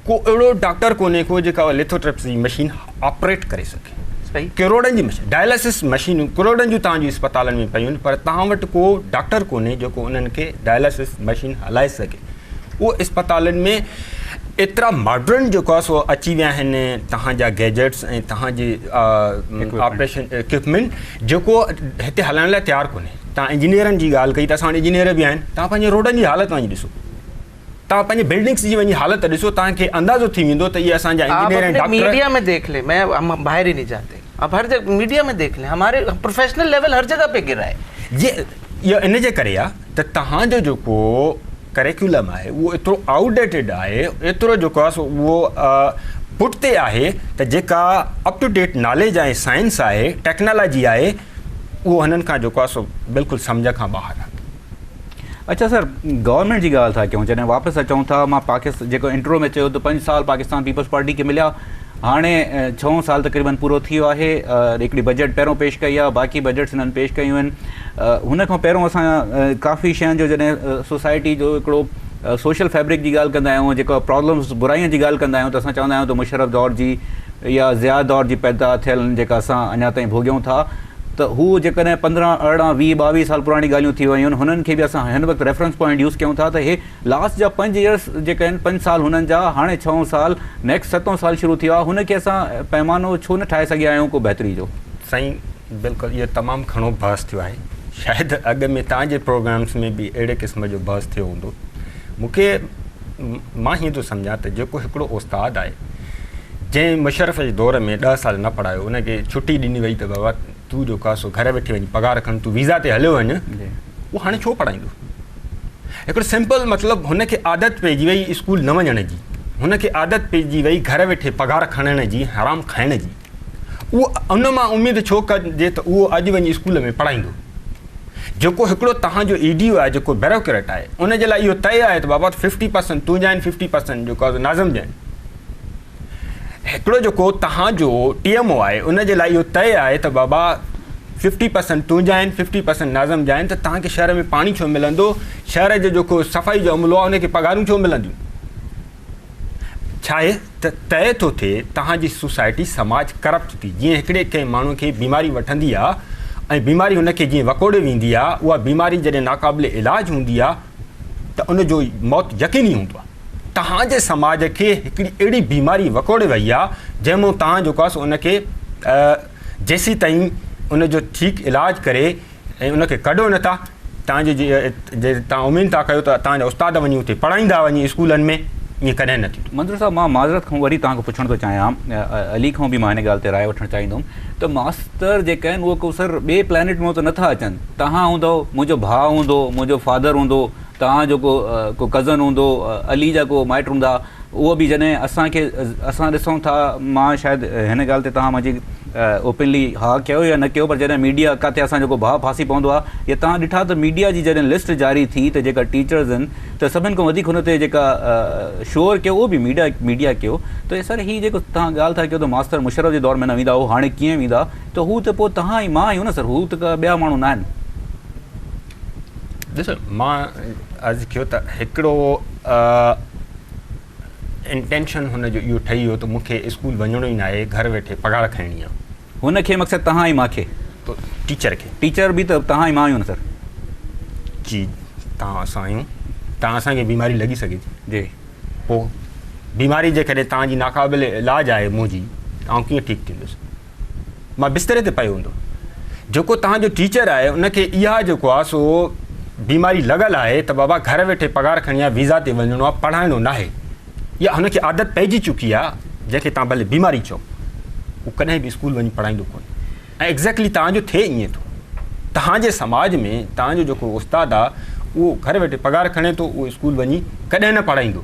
को अहिड़ो डॉक्टर कोन्हे को जेका लिथोट्रिप्सी जी मशीन ऑपरेट करे सघे। करोड़नि जी मशीन, डायलिसिस मशीनूं करोड़नि जूं तव्हांजी इस्पतालनि में पयूं आहिनि, पर तव्हां वटि को डॉक्टर कोन्हे जेको उन्हनि खे डायलिसिस मशीन हलाए सघे। उहो इस्पतालनि में एतिरा मॉडर्न जेको आहे सो अची विया आहिनि तव्हांजा गैजेट्स ऐं तव्हांजी ऑपरेशन इक्विपमेंट जेको हिते हलाइण लाइ तयारु कोन्हे। तव्हां इंजीनियरनि जी ॻाल्हि कई त असां वटि इंजीनियर बि आहिनि, तव्हां पंहिंजे रोडनि जी हालत वञी ॾिसो, तव्हां पंहिंजे बिल्डिंग्स जी वञी हालत ॾिसो, तव्हांखे अंदाज़ो थी वेंदो त इहे असांजा इंजीनियर ऐं डॉक्टर। मीडिया में देख ले, मैं हम बाहर ही नहीं जाते, आप हर जगह मीडिया में देख लें, हमारे प्रोफेशनल लेवल हर जगह पे गिरा है। ये इन जे करे आहे त तव्हांजो जेको करिकुलम आहे उहो एतिरो आउटडेटेड आहे, एतिरो जेको आहे सो उहो पुठिते आहे त जेका अप टू डेट नॉलेज आहे, साइंस आहे, टेक्नोलॉजी आहे, उहो हिननि खां जेको आहे सो बिल्कुलु सम्झ खां ॿाहिरि आहे। अच्छा सर, गवर्नमेंट जी ॻाल्हि था कयूं, जॾहिं वापसि अचूं था, मां पाकिस्तान जेको इंट्रो में चयो त 5 साल पाकिस्तान पीपल्स पार्टी खे मिलिया, हाणे 6 साल तक़रीबन पूरो थी वियो आहे। हिकिड़ी बजट पहिरों पेश कई आहे, बाक़ी बजट्स हिननि पेश कयूं आहिनि। हुन खां पहिरों असां काफ़ी शयुनि जो जॾहिं सोसाइटी जो हिकिड़ो सोशल फैब्रिक जी ॻाल्हि कंदा आहियूं, जेको प्रॉब्लम्स बुराइयुनि जी ॻाल्हि कंदा आहियूं, त असां चवंदा आहियूं त मुशर्रफ दौर जी या ज़िया दौर जी पैदा थियल जेका असां अञा ताईं भोॻियूं था, त हू जेकॾहिं 15, 18, 20, 22 साल पुराणी ॻाल्हियूं थी वियूं आहिनि, हुननि खे बि असां हिन वक़्तु रेफरेंस पॉइंट यूज़ कयूं था त हे लास्ट जा 5 ईयर्स जेके आहिनि, 5 साल हुननि जा, हाणे 6 साल, नेक्स्ट 7 साल शुरू थी वियो आहे, हुनखे असां पैमानो छो न ठाहे सघिया आहियूं को बहितरी जो? साईं बिल्कुलु इहो तमामु घणो बहस थियो आहे, शायदि अॻु में तव्हांजे प्रोग्राम्स में बि अहिड़े क़िस्म जो बहस थियो हूंदो। मूंखे मां हीअं थो सम्झां त जेको हिकिड़ो उस्ताद आहे जंहिं मुशर्रफ जे दौर में 10 साल न पढ़ायो, उनखे छुटी ॾिनी वई त बाबा तूं जेको आहे सो घर वेठे वञी पघार खण, तूं वीज़ा ते हलियो वञु, उहो हाणे छो पढ़ाईंदो? हिकिड़ो सिंपल मतिलबु हुनखे आदत पइजी वई स्कूल न वञण जी, हुनखे आदत पइजी वई घर वेठे पघार खणण जी, हराम खाइण जी। उहो उन मां उमेदु छो कजे त उहो अॼु वञी स्कूल में पढ़ाईंदो? जेको हिकिड़ो तव्हांजो ईडीओ आहे जेको ब्यूरोक्रेट आहे उन जे लाइ इहो तय आहे त बाबा 50% तुंहिंजा आहिनि 50% जेको नाज़िम जा आहिनि हिकिड़ो जेको तव्हांजो TMO आहे उन जे लाइ इहो तय आहे त बाबा 50% तुंहिंजा आहिनि 50% नाज़िम जा आहिनि त तव्हांखे शहर में पाणी छो मिलंदो शहर जो जेको सफ़ाई जो अमलो आहे उनखे पघारूं छो मिलंदियूं छा आहे त तय थो थिए तव्हांजी सोसाइटी समाज करप्ट थी जीअं हिकिड़े कंहिं माण्हू खे बीमारी वठंदी आहे ऐं बीमारी हुनखे जीअं वकोड़े वेंदी आहे उहा बीमारी जॾहिं नाक़ाबिले इलाज हूंदी आहे त उनजो मौत यकीनी हूंदो आहे तव्हांजे समाज खे हिकिड़ी अहिड़ी बीमारी वकोड़े वई आहे जंहिंमां तव्हां जेको आहे उनखे जेसीं ताईं उनजो ठीकु इलाज करे ऐं उनखे कढो नथा तव्हांजे जे तव्हां उमेदु था कयो त तव्हांजा उस्ताद वञी उते पढ़ाईंदा वञी स्कूलनि में ईअं कॾहिं न थींदो मंजूर साहब मां माज़रत खां वरी तव्हांखां पुछणु थो चाहियां अली खां बि मां हिन ॻाल्हि ते राय वठणु चाहींदुमि त मास्तर जेके आहिनि उहो को सर ॿिए प्लैनेट मां त नथा अचनि तव्हां हूंदो मुंहिंजो भाउ हूंदो मुंहिंजो फादर हूंदो तव्हां जेको को कज़न हूंदो अली जा को माइट हूंदा उहो बि जॾहिं असां ॾिसूं था मां शायदि हिन ॻाल्हि ते तव्हां मुंहिंजी ओपनली हा कयो या न कयो पर जॾहिं मीडिया किथे असां जेको भाउ फासी पवंदो आहे या तव्हां ॾिठा त मीडिया जी जॾहिं लिस्ट जारी थी त जेका टीचर्स आहिनि त सभिनि खां वधीक हुन ते जेका शोर कयो उहो बि मीडिया कयो त सर हीअ जेको तव्हां ॻाल्हि था कयो त मास्तर मुशर्रफ जे दौर में न वेंदा हो हाणे कीअं वेंदा त हू त पोइ तव्हां ई मां आहियूं न सर हू त ॿिया माण्हू न आहिनि ॾिसो मां अर्ज़ु कयो त हिकिड़ो इंटेंशन हुनजो इहो ठही वियो त मूंखे स्कूल वञिणो ई न आहे घर वेठे पघार खणणी आहे हुनखे मक़सदु तव्हां ई मूंखे टीचर खे टीचर बि त तव्हां ई मां आहियूं न सर जी तव्हां असां आहियूं तव्हां असांखे बीमारी लॻी सघे थी जी पोइ बीमारी जेकॾहिं तव्हांजी नाक़ाबिले इलाज आहे मुंहिंजी आउं कीअं ठीकु थींदुसि मां बिस्तरे ते पियो हूंदो जेको तव्हांजो टीचर आहे उनखे इहा जेको आहे सो बीमारी लॻल आहे त बाबा घर वेठे पघार खणी आहे वीज़ा ते वञिणो आहे पढ़ाइणो न आहे या हुनखे आदत पइजी चुकी आहे जंहिंखे तव्हां भले बीमारी चओ उहो कॾहिं बि स्कूल वञी पढ़ाईंदो कोन्हे ऐं एग्ज़ैक्टली तव्हांजो थिए ईअं थो तव्हांजे समाज में तव्हांजो जेको उस्तादु आहे उहो घर वेठे पघार खणे थो उहो स्कूल वञी कॾहिं न पढ़ाईंदो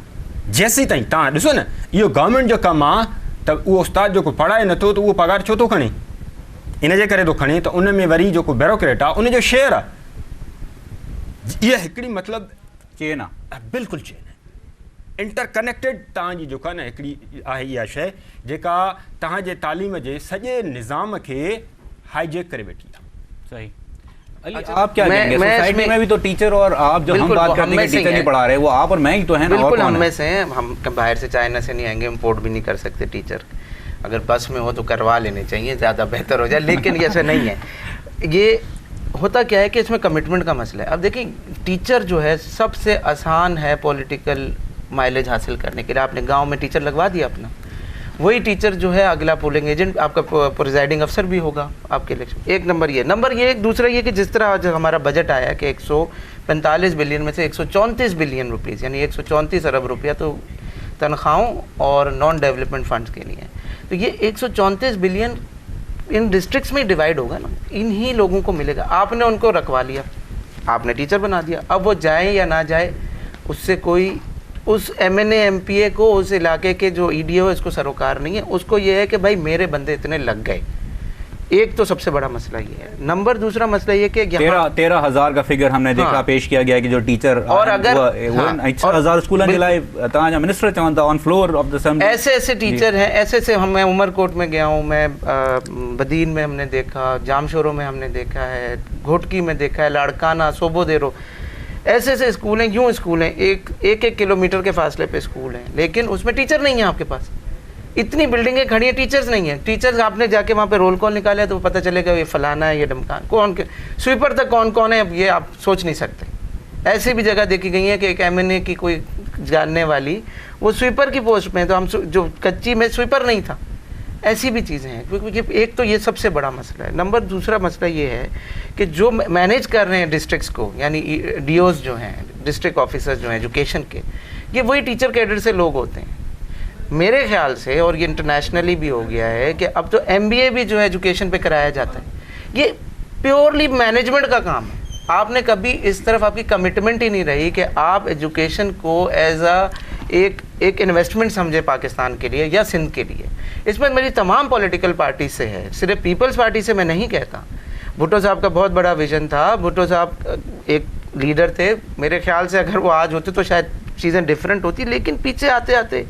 जेसीं ताईं तव्हां ॾिसो न इहो गवर्नमेंट जो कमु आहे त उहो उस्तादु जेको पढ़ाए नथो त उहो पघार छो थो खणे इन जे करे थो खणे त उन में वरी जेको ब्यूरोक्रेट आहे उनजो शेयर आहे इहा हिकिड़ी मतिलबु चेन आहे बिल्कुलु चेन आहे इंटरकनेक्टेड तव्हांजी जेका न हिकिड़ी आहे इहा शइ जेका तव्हांजे तालीम जे सॼे निज़ाम खे हाईजेक करे वेठी आहे सही अली आप क्या कहेंगे सोसाइटी में भी तो टीचर और आप जो हम बात करते हैं टीचर नहीं पढ़ा रहे वो आप और मैं ही तो है ना बिल्कुल हम में से हैं हम बाहर से चाइना से नहीं आएंगे इम्पोर्ट भी नहीं कर सकते टीचर अगर बस में हो तो करवा लेने चाहिए ज़्यादा बेहतर हो जाए लेकिन ऐसा नहीं है ये होता क्या है कि इसमें कमिटमेंट का मसला है अब देखिए टीचर जो है सबसे आसान है पॉलिटिकल माइलेज हासिल करने के लिए आपने गांव में टीचर लगवा दिया अपना वही टीचर जो है अगला पोलिंग एजेंट आपका प्रिजाइडिंग अफसर भी होगा आपके इलेक्शन एक नंबर ये दूसरा ये कि जिस तरह आज हमारा बजट आया कि 145 बिलियन में से 134 बिलियन रुपीज़ यानी 134 अरब रुपया तो तनख्वाहों और नॉन डेवलपमेंट फंड्स के लिए तो ये 134 बिलियन इन डिस्ट्रिक्ट्स में डिवाइड होगा ना इन्हीं लोगों को मिलेगा आपने उनको रखवा लिया आपने टीचर बना दिया अब वो जाए या ना जाए उससे कोई उस MNA MPA को उस इलाके के जो EDO है उसको सरोकार नहीं है उसको ये है कि भाई मेरे बंदे इतने लग गए एक तो सबसे बड़ा मसला ये है नंबर दूसरा मसला ये कि 13,000 का फिगर हमने देखा पेश किया गया कि जो टीचर और अगर 6,000 स्कूलों जे लाइ तव्हांजा मिनिस्टर चवनि था on floor of the assembly ऐसे टीचर हैं ऐसे मैं उमरकोट में गया हूँ मैं बदीन में हमने देखा जामशोरों में हमने देखा है घोटकी में देखा है लाड़काना सोबोदेरो ऐसे स्कूल हैं यूँ स्कूल हैं एक किलोमीटर के फासले पे स्कूल हैं लेकिन उसमें टीचर नहीं है आपके पास इतनी बिल्डिंगें खड़ी हैं टीचर्स नहीं है टीचर्स आपने जाके वहाँ पे रोल कॉल निकाले तो पता चलेगा ये फलाना है ये ढमकाना कौन के स्वीपर तक कौन है अब ये आप सोच नहीं सकते ऐसी भी जगह देखी गई है कि एक MNA की कोई जानने वाली वो स्वीपर की पोस्ट में तो हम जो कच्ची में स्वीपर नहीं था ऐसी भी चीज़ें हैं क्योंकि एक तो ये सबसे बड़ा मसला है नंबर दूसरा मसला ये है कि जो मैनेज कर रहे हैं डिस्ट्रिक्ट्स को यानी DOs जो हैं डिस्ट्रिक्ट ऑफिसर्स जो हैं एजुकेशन के ये वही टीचर कैडर से लोग होते हैं मेरे ख्याल से और ये इंटरनेशनली भी हो गया है कि अब तो MBA भी जो है एजुकेशन पे कराया जाता है ये प्योरली मैनेजमेंट का काम है आपने कभी इस तरफ आपकी कमिटमेंट ही नहीं रही कि आप एजुकेशन को एज एक इन्वेस्टमेंट समझे पाकिस्तान के लिए या सिंध के लिए इसमें मेरी तमाम पॉलिटिकल पार्टी से है सिर्फ पीपल्स पार्टी से मैं नहीं कहता भुट्टो साहब का बहुत बड़ा विजन था, भुट्टो साहब एक लीडर थे, मेरे ख्याल से अगर वो आज होते तो शायद चीज़ें डिफरेंट होती, लेकिन पीछे आते आते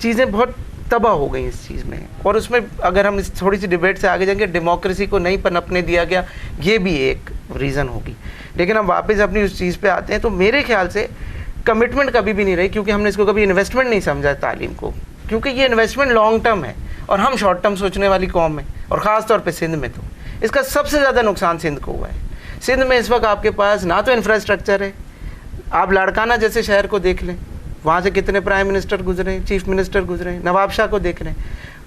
चीज़ें बहुत तबाह हो गई इस चीज़ में। और उसमें अगर हम इस थोड़ी सी डिबेट से आगे जाएंगे, डेमोक्रेसी को नहीं पनपने दिया गया, ये भी एक रीज़न होगी। लेकिन हम वापस अपनी उस चीज़ पे आते हैं, तो मेरे ख्याल से कमिटमेंट कभी भी नहीं रही, क्योंकि हमने इसको कभी इन्वेस्टमेंट नहीं समझा तालीम को, क्योंकि ये इन्वेस्टमेंट लॉन्ग टर्म है और हम शॉर्ट टर्म सोचने वाली कौम है, और ख़ास तौर पे सिंध में तो इसका सबसे ज़्यादा नुकसान सिंध को हुआ है। सिंध में इस वक्त आपके पास ना तो इंफ्रास्ट्रक्चर है, आप लाड़काना जैसे शहर को देख लें, वहाँ से कितने प्राइम मिनिस्टर गुजरे, चीफ मिनिस्टर गुजरे, नवाब शाह को देख लें,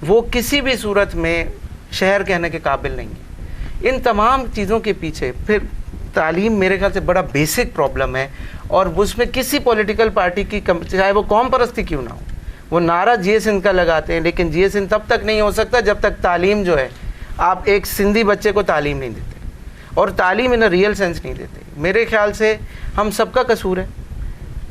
वो किसी भी सूरत में शहर कहने के काबिल नहीं है। इन तमाम चीज़ों के पीछे फिर तालीम मेरे ख्याल से बड़ा बेसिक प्रॉब्लम है, और उसमें किसी पॉलिटिकल पार्टी की चाहे वो कौम परस्ती क्यों ना हो, वो नारा जिए सिंध का लगाते हैं, लेकिन जिए सिंध तब तक नहीं हो सकता जब तक तालीम जो है, आप एक सिंधी बच्चे को तालीम नहीं देते, और तालीम इन रियल सेंस नहीं देते। मेरे ख्याल से हम सबका कसूर है,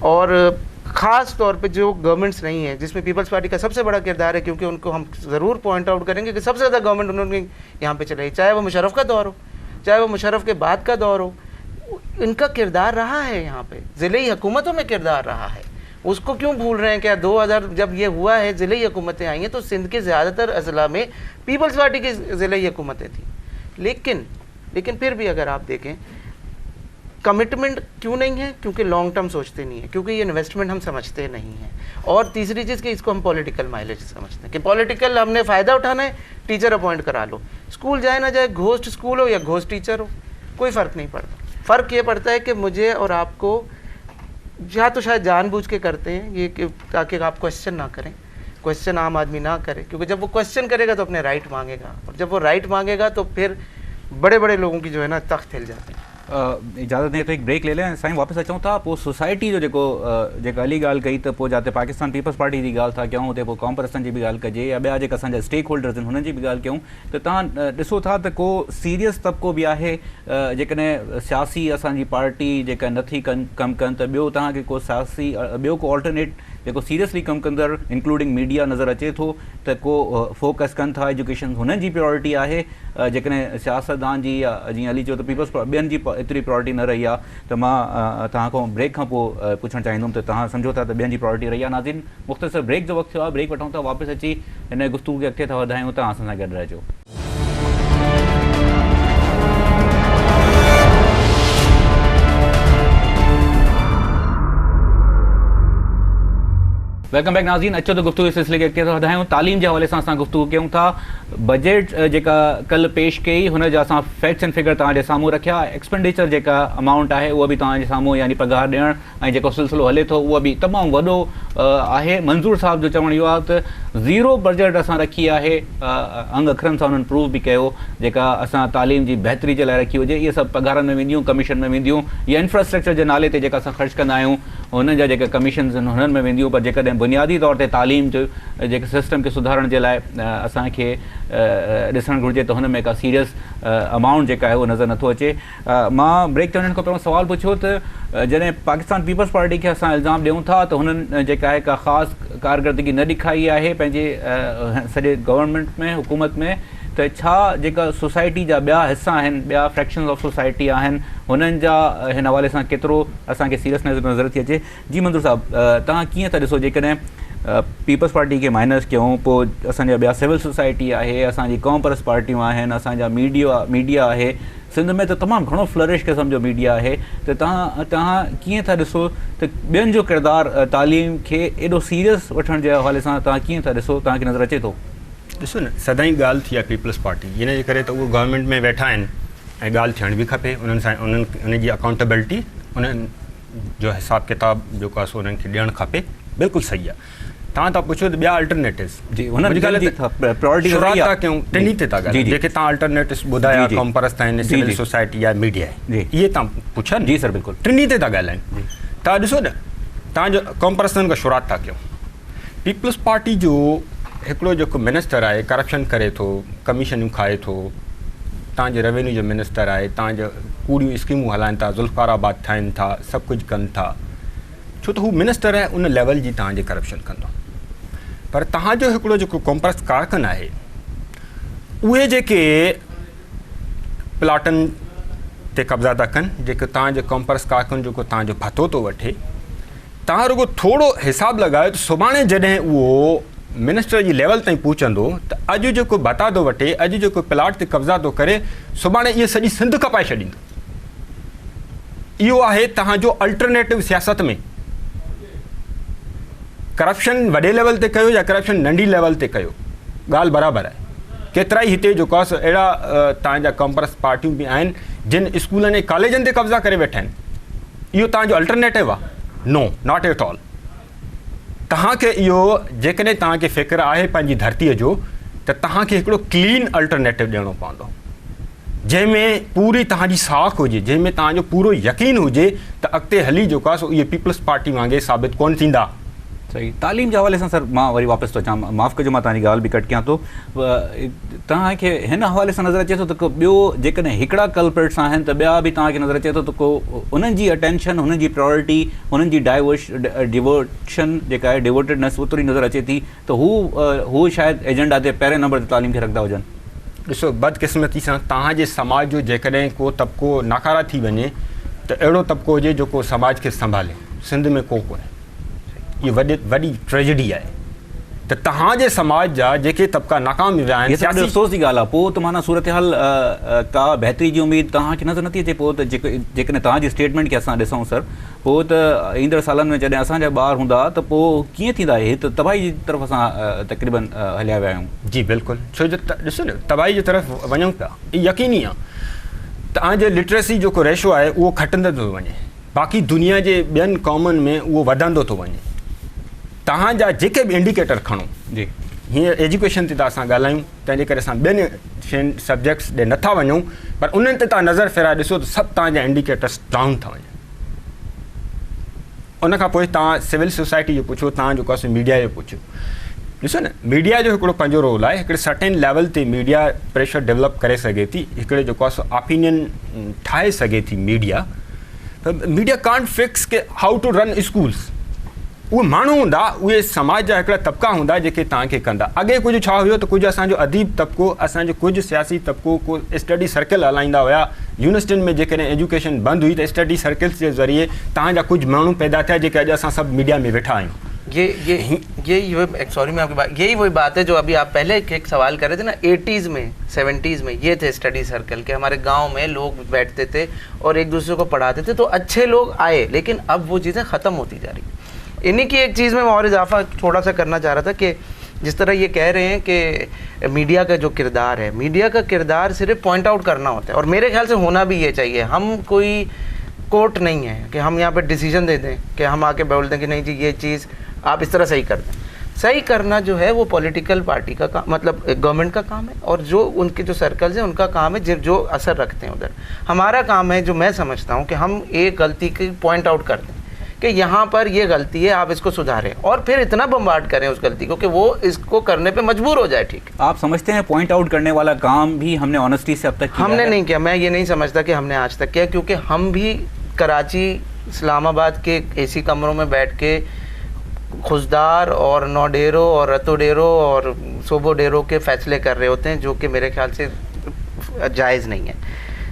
और ख़ास तौर पे जो गवर्नमेंट्स नहीं है, जिसमें पीपल्स पार्टी का सबसे बड़ा किरदार है, क्योंकि उनको हम ज़रूर पॉइंट आउट करेंगे कि सबसे ज़्यादा गवर्नमेंट उन्होंने यहाँ पे चलाई, चाहे वो मुशर्रफ का दौर हो, चाहे वो मुशर्रफ के बाद का दौर हो, इनका किरदार रहा है यहाँ पे, ज़िले हुकूमतों में किरदार रहा है। उसको क्यों भूल रहे हैं? क्या 2000 जब ये हुआ है, ज़िले हुकूमतें आई हैं, तो सिंध के ज़्यादातर अजला में पीपल्स पार्टी की ज़िले हुकूमतें थी, लेकिन फिर भी अगर आप देखें कमिटमेंट क्यों नहीं है, क्योंकि लॉन्ग टर्म सोचते नहीं है, क्योंकि ये इन्वेस्टमेंट हम समझते नहीं हैं। और तीसरी चीज़ कि इसको हम पॉलिटिकल माइलेज समझते हैं कि पॉलिटिकल हमने फ़ायदा उठाना है, टीचर अपॉइंट करा लो, स्कूल जाए ना जाए, घोस्ट स्कूल हो या घोस्ट टीचर हो, कोई फ़र्क नहीं पड़ता। फ़र्क ये पड़ता है कि मुझे और आपको, या तो शायद जानबूझ के करते हैं ये कि ताकि आप क्वेश्चन ना करें, क्वेश्चन आम आदमी ना करे, क्योंकि जब वो क्वेश्चन करेगा तो अपने राइट मांगेगा, और जब वो राइट मांगेगा तो फिर बड़े बड़े लोगों की जो है ना तख्त हिल जाते हैं। इजाज़त नहीं तो एक ब्रेक ले लें, साईं वापस अचूं था। पोइ सोसाइटी जो जेको अली ॻाल्हि कई त पोइ जिते पाकिस्तान पीपल्स पार्टी जी ॻाल्हि था कयूं, हुते पोइ कॉम परस्तनि जी बि ॻाल्हि कजे, या ॿिया जेका असांजा स्टेक होल्डर्स आहिनि हुननि जी बि ॻाल्हि कयूं, त तव्हां ॾिसो था त को सीरियस तबिको बि आहे, जेकॾहिं सियासी असांजी पार्टी जेका नथी कमु कनि, त ॿियो तव्हांखे को सियासी ॿियो को ऑल्टरनेट जेको सीरियसली कमु कंदड़ इंक्लूडिंग मीडिया नज़र अचे थो, त को फोकस कनि था एजुकेशन, हुननि जी प्रायोरिटी आहे, जेकॾहिं सियासतदान जी या जीअं अली चयो त पीपल्स ॿियनि जी एतिरी प्रायोरिटी न रही आहे, त मां तव्हां खां ब्रेक खां पोइ पुछणु चाहींदुमि त तव्हां सम्झो था त ॿियनि जी प्रायोरिटी रही आहे। नाज़रीन, मुख़्तसर ब्रेक जो वक़्तु थियो आहे, ब्रेक वठूं था, वापसि अची हिन गुफ़्तगू खे अॻिते था वधायूं, तव्हां असां सां गॾु रहिजो। वेलकम बैक नाज़रीन, अचो तो गुफ्तगू इस सिलसिले के अॻिते था वधायूं। तालीम जे हवाले सां असां गुफ्तगू कयूं था। बजट जेका कल्ह पेश कई, हुन जा असां फैक्ट्स एंड फिगर तव्हांजे साम्हूं रखिया। एक्सपेंडिचर जेका अमाउंट आहे उहा बि तव्हांजे साम्हूं, यानी पघार ॾियणु ऐं जेको सिलसिलो हले थो उहा बि तमामु वॾो आहे। मंज़ूर साहब जो चवणु इहो आहे त ज़ीरो बजट असां रखी आहे, अंग अखरनि सां उन्हनि प्रूव बि कयो, जेका असां तालीम जी बहितरी जे लाइ रखी हुजे, इहे सभु पघारनि में वेंदियूं, कमीशन में वेंदियूं, या इंफ्रास्ट्रक्चर जे नाले ते जेका असां ख़र्चु कंदा आहियूं हुननि जा जेके कमीशन्स आहिनि हुननि में वेंदियूं। पर जेकॾहिं बुनियादी तौर ते तालीम जो जेके सिस्टम खे सुधारण जे लाइ असांखे ॾिसणु घुरिजे, त हुन में का सीरियस अमाउंट जेका आहे उहो नज़र नथो अचे। मां ब्रेक ते वञण खां पहिरियों सुवालु पुछियो त जॾहिं पाकिस्तान पीपल्स पार्टी खे असां इल्ज़ाम ॾियूं था त हुननि जेका आहे का ख़ासि कारकर्दगी न ॾेखारी आहे पंहिंजे सॼे गवर्नमेंट में, हुकूमत में, त छा जेका सोसाइटी जा ॿिया हिसा आहिनि, ॿिया फ्रैक्शन्स ऑफ सोसाइटी आहिनि, हुननि जा हिन हवाले सां केतिरो असांखे सीरियसनेस नज़र थी अचे? जी मंज़ूर साहब, तव्हां कीअं था ॾिसो, जेकॾहिं पीपल्स पार्टी खे माइनस कयूं, पोइ असांजा ॿिया सिविल सोसाइटी आहे, असांजी कॉम परस्त पार्टियूं आहिनि, असांजा मीडिया आहे, सिंध में त तमामु घणो फ्लरिश क़िस्म जो मीडिया आहे, त तव्हां कीअं था ॾिसो त ॿियनि जो किरदारु तालीम खे एॾो सीरियस वठण जे हवाले सां तव्हां कीअं था ॾिसो, तव्हांखे नज़र अचे थो? ॾिसो न, सदाईं ॻाल्हि थी आहे पीपल्स पार्टी, इन जे करे त उहो गवर्नमेंट में वेठा आहिनि ऐं ॻाल्हि थियण बि खपे, उन्हनि सां उनजी अकाउंटेबिलिटी, उन्हनि जो हिसाब किताब जेको आहे सो उन्हनि खे ॾियणु खपे, बिल्कुलु सही आहे। तव्हां था पुछो त ॿिया अल्टरनेटिव्स, जी हुननि था कयूं, टिनी ते था ॻाल्हायूं, जेके तव्हां अल्टरनेटिव्स ॿुधाया, कॉम परस्त आहिनि, सिविल सोसाइटी आहे, मीडिया आहे, इहे तव्हां पुछा? जी सर, बिल्कुलु टिनी ते था ॻाल्हाइनि। तव्हां ॾिसो न, तव्हांजो कॉम परस्तनि खां शुरूआति था कयूं। पीपल्स पार्टी जो हिकिड़ो जेको मिनिस्टर आहे करप्शन करे थो, कमीशनूं खाए थो, तव्हांजे रेवेन्यू जो मिनिस्टर आहे, तव्हांजो कूड़ियूं स्कीमूं हलाइनि था, ज़ुल्फ़ाराबाद ठाहिनि था, सभु कुझु कनि था, छो त हू मिनिस्टर आहे, उन लेवल जी तव्हांजे करप्शन कंदो। पर तव्हांजो हिकिड़ो जेको कॉम परस्त कारकुन आहे, उहे जेके प्लाटनि ते कब्ज़ा था कनि जेके तव्हांजे कॉम्पर्स कारकुन जेको तव्हांजो भतो थो वठे, तव्हां रुगो थोरो हिसाबु लॻायो त सुभाणे जॾहिं उहो मिनिस्टर जी लेवल ताईं पहुचंदो त अॼु जेको भता थो वठे, अॼु जेको प्लाट ते कब्ज़ा थो करे, सुभाणे इहे सॼी सिंध कपाए छॾींदो। इहो आहे तव्हांजो अल्टरनेटिव सियासत में। करप्शन वॾे लेवल ते कयो या करप्शन नंढी लेवल ते कयो, ॻाल्हि बराबरि आहे। केतिरा ई हिते जेको आहे अहिड़ा तव्हांजा कॉम्पर्स पार्टियूं बि आहिनि जिन स्कूलनि ऐं कॉलेजनि ते कब्ज़ा करे वेठा आहिनि। इहो तव्हांजो अल्टरनेटिव आहे? नो, नॉट एट ऑल। तव्हांखे इहो जेकॾहिं तव्हांखे फ़िक्र आहे पंहिंजी धरतीअ जो, त तव्हांखे हिकिड़ो क्लीन अल्टरनेटिव ॾियणो पवंदो, जंहिंमें पूरी तव्हांजी साख हुजे, जंहिंमें तव्हांजो पूरो यकीन हुजे त अॻिते हली जेको आहे सो इहे पीपल्स पार्टी वांगुरु साबित कोन थींदा। सही। तालीम जे हवाले सां सर मां वरी वापसि थो अचां, माफ़ु कजो मां तव्हांजी ॻाल्हि बि कट कयां थो। तव्हांखे हिन हवाले सां नज़र अचे थो त को ॿियो जेकॾहिं हिकिड़ा कल्प्रिट्स आहिनि त ॿिया बि तव्हांखे नज़र अचे थो त को उन्हनि जी अटेंशन, हुननि जी प्रायोरिटी, हुननि जी डिवोशन जेका आहे, डिवोटेडनेस ओतिरी नज़र अचे थी त हू शायदि एजेंडा ते पहिरें नंबर ते तालीम खे रखंदा हुजनि। ॾिसो, बदकिस्मती सां तव्हांजे समाज जो जेकॾहिं को तबिको नाकारा थी वञे त अहिड़ो तबिको हुजे जेको समाज खे संभाले, सिंध में को कोन्हे। इहा वॾी ट्रेजेडी आहे त तव्हांजे समाज जा जेके तबिका नाकाम विया आहिनि। अफ़सोस जी ॻाल्हि आहे, पोइ त माना सूरत हाल का बहितरी जी उमेदु तव्हांखे नज़र नथी अचे। पोइ त जेकॾहिं तव्हांजी स्टेटमेंट खे असां ॾिसूं सर, पोइ त ईंदड़ सालनि में जॾहिं असांजा ॿार हूंदा त पोइ कीअं थींदा? हे त तबाही जी तरफ़ असां तक़रीबन हलिया विया आहियूं। जी बिल्कुलु, छो जो ॾिसो न, तबाही जी तरफ़ वञूं था, यकीनी आहे तव्हांजे लिटरेसी जेको रेशो आहे उहो घटंदो थो वञे, बाक़ी दुनिया जे ॿियनि क़ौमुनि में उहो वधंदो थो वञे। तव्हांजा जेके बि इंडिकेटर खणो, जी हीअं एजुकेशन ते त असां ॻाल्हायूं, तंहिंजे करे असां ॿियनि शयुनि सब्जेक्ट्स ॾे नथा वञूं, पर उन्हनि ते तव्हां नज़र फेराए ॾिसो त सभु तव्हांजा इंडिकेटर्स डाउन था वञनि। उनखां पोइ तव्हां सिविल सोसाइटी जो पुछो, तव्हां जेको आहे मीडिया जो पुछो। ॾिसो न, मीडिया जो हिकिड़ो पंहिंजो रोल आहे, हिकिड़े सर्टेन लेवल ते मीडिया प्रेशर डेवलप करे सघे थी, हिकिड़े जेको आहे सो ओपिनियन ठाहे सघे थी मीडिया। त मीडिया कांट फिक्स के हाउ टू रन स्कूल्स। उहे माण्हू हूंदा, उहे समाज जा हिकिड़ा तबिका हूंदा जेके तव्हांखे कंदा। अॻे कुझु छा हुयो त कुझु असांजो अदीब तबिको, असांजो कुझु सियासी तबिको, को स्टडी सर्किल हलाईंदा हुया। यूनिवर्सिटियुनि में जेकॾहिं एजुकेशन बंदि हुई त स्टडी सर्किल्स जे ज़रिए तव्हांजा कुझु माण्हू पैदा थिया जेके अॼु असां सभु मीडिया में वेठा आहियूं। सॉरी मैं आपकी बात, यही वही बात है जो अभी आप पहले एक सवाल कर रहे थे ना, 80s में 70s में ये थे स्टडी सर्कल के, हमारे गांव में लोग बैठते थे और एक दूसरे को पढ़ाते थे, तो अच्छे लोग आए, लेकिन अब वो चीज़ें ख़त्म होती जा रही। इन्हीं की एक चीज़ में मैं और इजाफा थोड़ा सा करना चाह रहा था कि जिस तरह ये कह रहे हैं कि मीडिया का जो किरदार है, मीडिया का किरदार सिर्फ पॉइंट आउट करना होता है, और मेरे ख्याल से होना भी ये चाहिए। हम कोई कोर्ट नहीं है कि हम यहाँ पे डिसीजन दे दें, कि हम आके बोल दें कि नहीं जी ये चीज़ आप इस तरह सही कर दें। सही करना जो है वो पॉलिटिकल पार्टी का काम, मतलब गवर्नमेंट का काम है, और जो उनके जो सर्कल्स हैं उनका काम है जो असर रखते हैं उधर। हमारा काम है, जो मैं समझता हूँ, कि हम एक गलती की पॉइंट आउट कर दें कि यहाँ पर ये गलती है, आप इसको सुधारें, और फिर इतना बम्बार्ड करें उस गलती को कि वो इसको करने पे मजबूर हो जाए। ठीक, आप समझते हैं पॉइंट आउट करने वाला काम भी हमने ऑनेस्टी से अब तक किया हमने नहीं किया? मैं ये नहीं समझता कि हमने आज तक किया, क्योंकि हम भी कराची, इस्लामाबाद के एसी कमरों में बैठ के खुशदार और नौ डेरों और रतो डेरों और सोबो डेरों के फैसले कर रहे होते हैं, जो कि मेरे ख्याल से जायज़ नहीं है।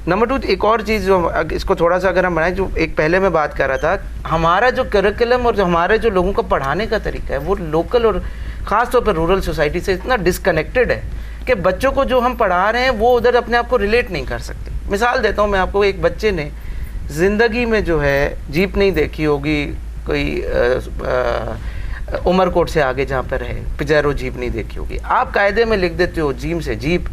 नंबर 2, एक और चीज़ जो इसको थोड़ा सा अगर हम बनाएं, जो एक पहले मैं बात कर रहा था, हमारा जो करिकुलम और जो हमारे जो लोगों को पढ़ाने का तरीका है वो लोकल और ख़ास तौर पर रूरल सोसाइटी से इतना डिस्कनेक्टेड है कि बच्चों को जो हम पढ़ा रहे हैं वो उधर अपने आप को रिलेट नहीं कर सकते। मिसाल देता हूँ मैं आपको, एक बच्चे ने ज़िंदगी में जो है जीप नहीं देखी होगी, कोई उमरकोट से आगे जहाँ पर है पिजारो जीप नहीं देखी होगी, आप कायदे में लिख देते हो जीम से जीप,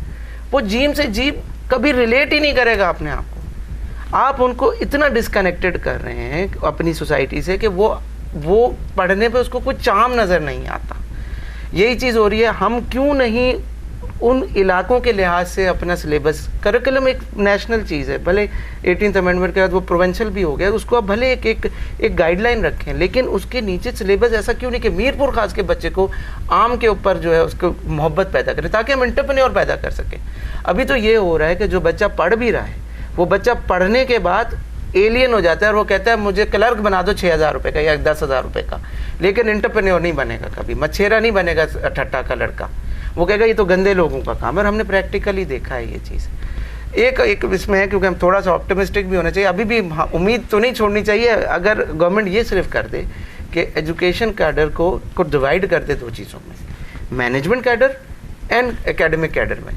वो जीम से जीप कभी रिलेट ही नहीं करेगा अपने आप को। आप उनको इतना डिस्कनेक्टेड कर रहे हैं अपनी सोसाइटी से कि वो पढ़ने पे उसको कोई चाम नज़र नहीं आता। यही चीज़ हो रही है। हम क्यों नहीं उन इलाकों के लिहाज से अपना सिलेबस, करिकुलम एक नेशनल चीज़ है, भले 18th अमेंडमेंट के बाद वो प्रोविंशियल भी हो गया, उसको आप भले एक गाइडलाइन रखें, लेकिन उसके नीचे सिलेबस ऐसा क्यों नहीं कि मीरपुर खास के बच्चे को आम के ऊपर जो है उसको मोहब्बत पैदा करें, ताकि हम एंटरप्रेन्योर पैदा कर सकें। अभी तो ये हो रहा है कि जो बच्चा पढ़ भी रहा है, वो बच्चा पढ़ने के बाद एलियन हो जाता है और वो कहता है मुझे क्लर्क बना दो 6,000 रुपये का या 10,000 रुपये का, लेकिन एंटरप्रेन्योर नहीं बनेगा, कभी मछेरा नहीं बनेगा ठट्टा का लड़का। वो कहेगा ये तो गंदे लोगों का काम है, और हमने प्रैक्टिकली देखा है ये चीज़। एक इसमें है, क्योंकि हम थोड़ा सा ऑप्टिमिस्टिक भी होना चाहिए, अभी भी उम्मीद तो नहीं छोड़नी चाहिए। अगर गवर्नमेंट ये सिर्फ कर दे कि एजुकेशन कैडर को डिवाइड कर दे 2 चीज़ों में, management cadre and academic cadre में,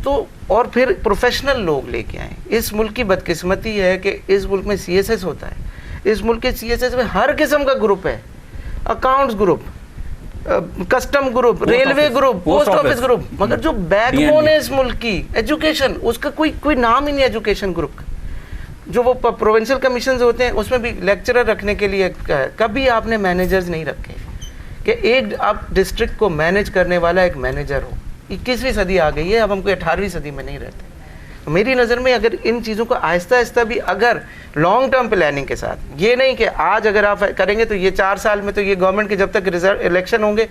तो और फिर प्रोफेशनल लोग लेके आए। इस मुल्क की बदकिस्मती है कि इस मुल्क में CSS होता है, इस मुल्क के CSS में हर किस्म का ग्रुप है, accounts group, custom group, railway group, post office group, मगर जो बैकबोन है इस मुल्क की एजुकेशन, उसका कोई नाम ही नहीं एजुकेशन ग्रुप का। जो वो प्रोविंशियल कमीशन होते हैं उसमें भी लेक्चरर रखने के लिए कभी आपने मैनेजर्स नहीं रखे कि एक आप डिस्ट्रिक्ट को मैनेज करने वाला एक मैनेजर हो। 21वीं सदी आ गई है, अब हम कोई 18वीं सदी में नहीं रहते। तो मेरी नज़र में अगर इन चीज़ों को आहिस्ता आहिस्ता भी अगर लॉन्ग टर्म प्लानिंग के साथ, ये नहीं कि आज अगर आप करेंगे तो ये 4 साल में तो ये गवर्नमेंट के जब तक रिजल्ट इलेक्शन होंगे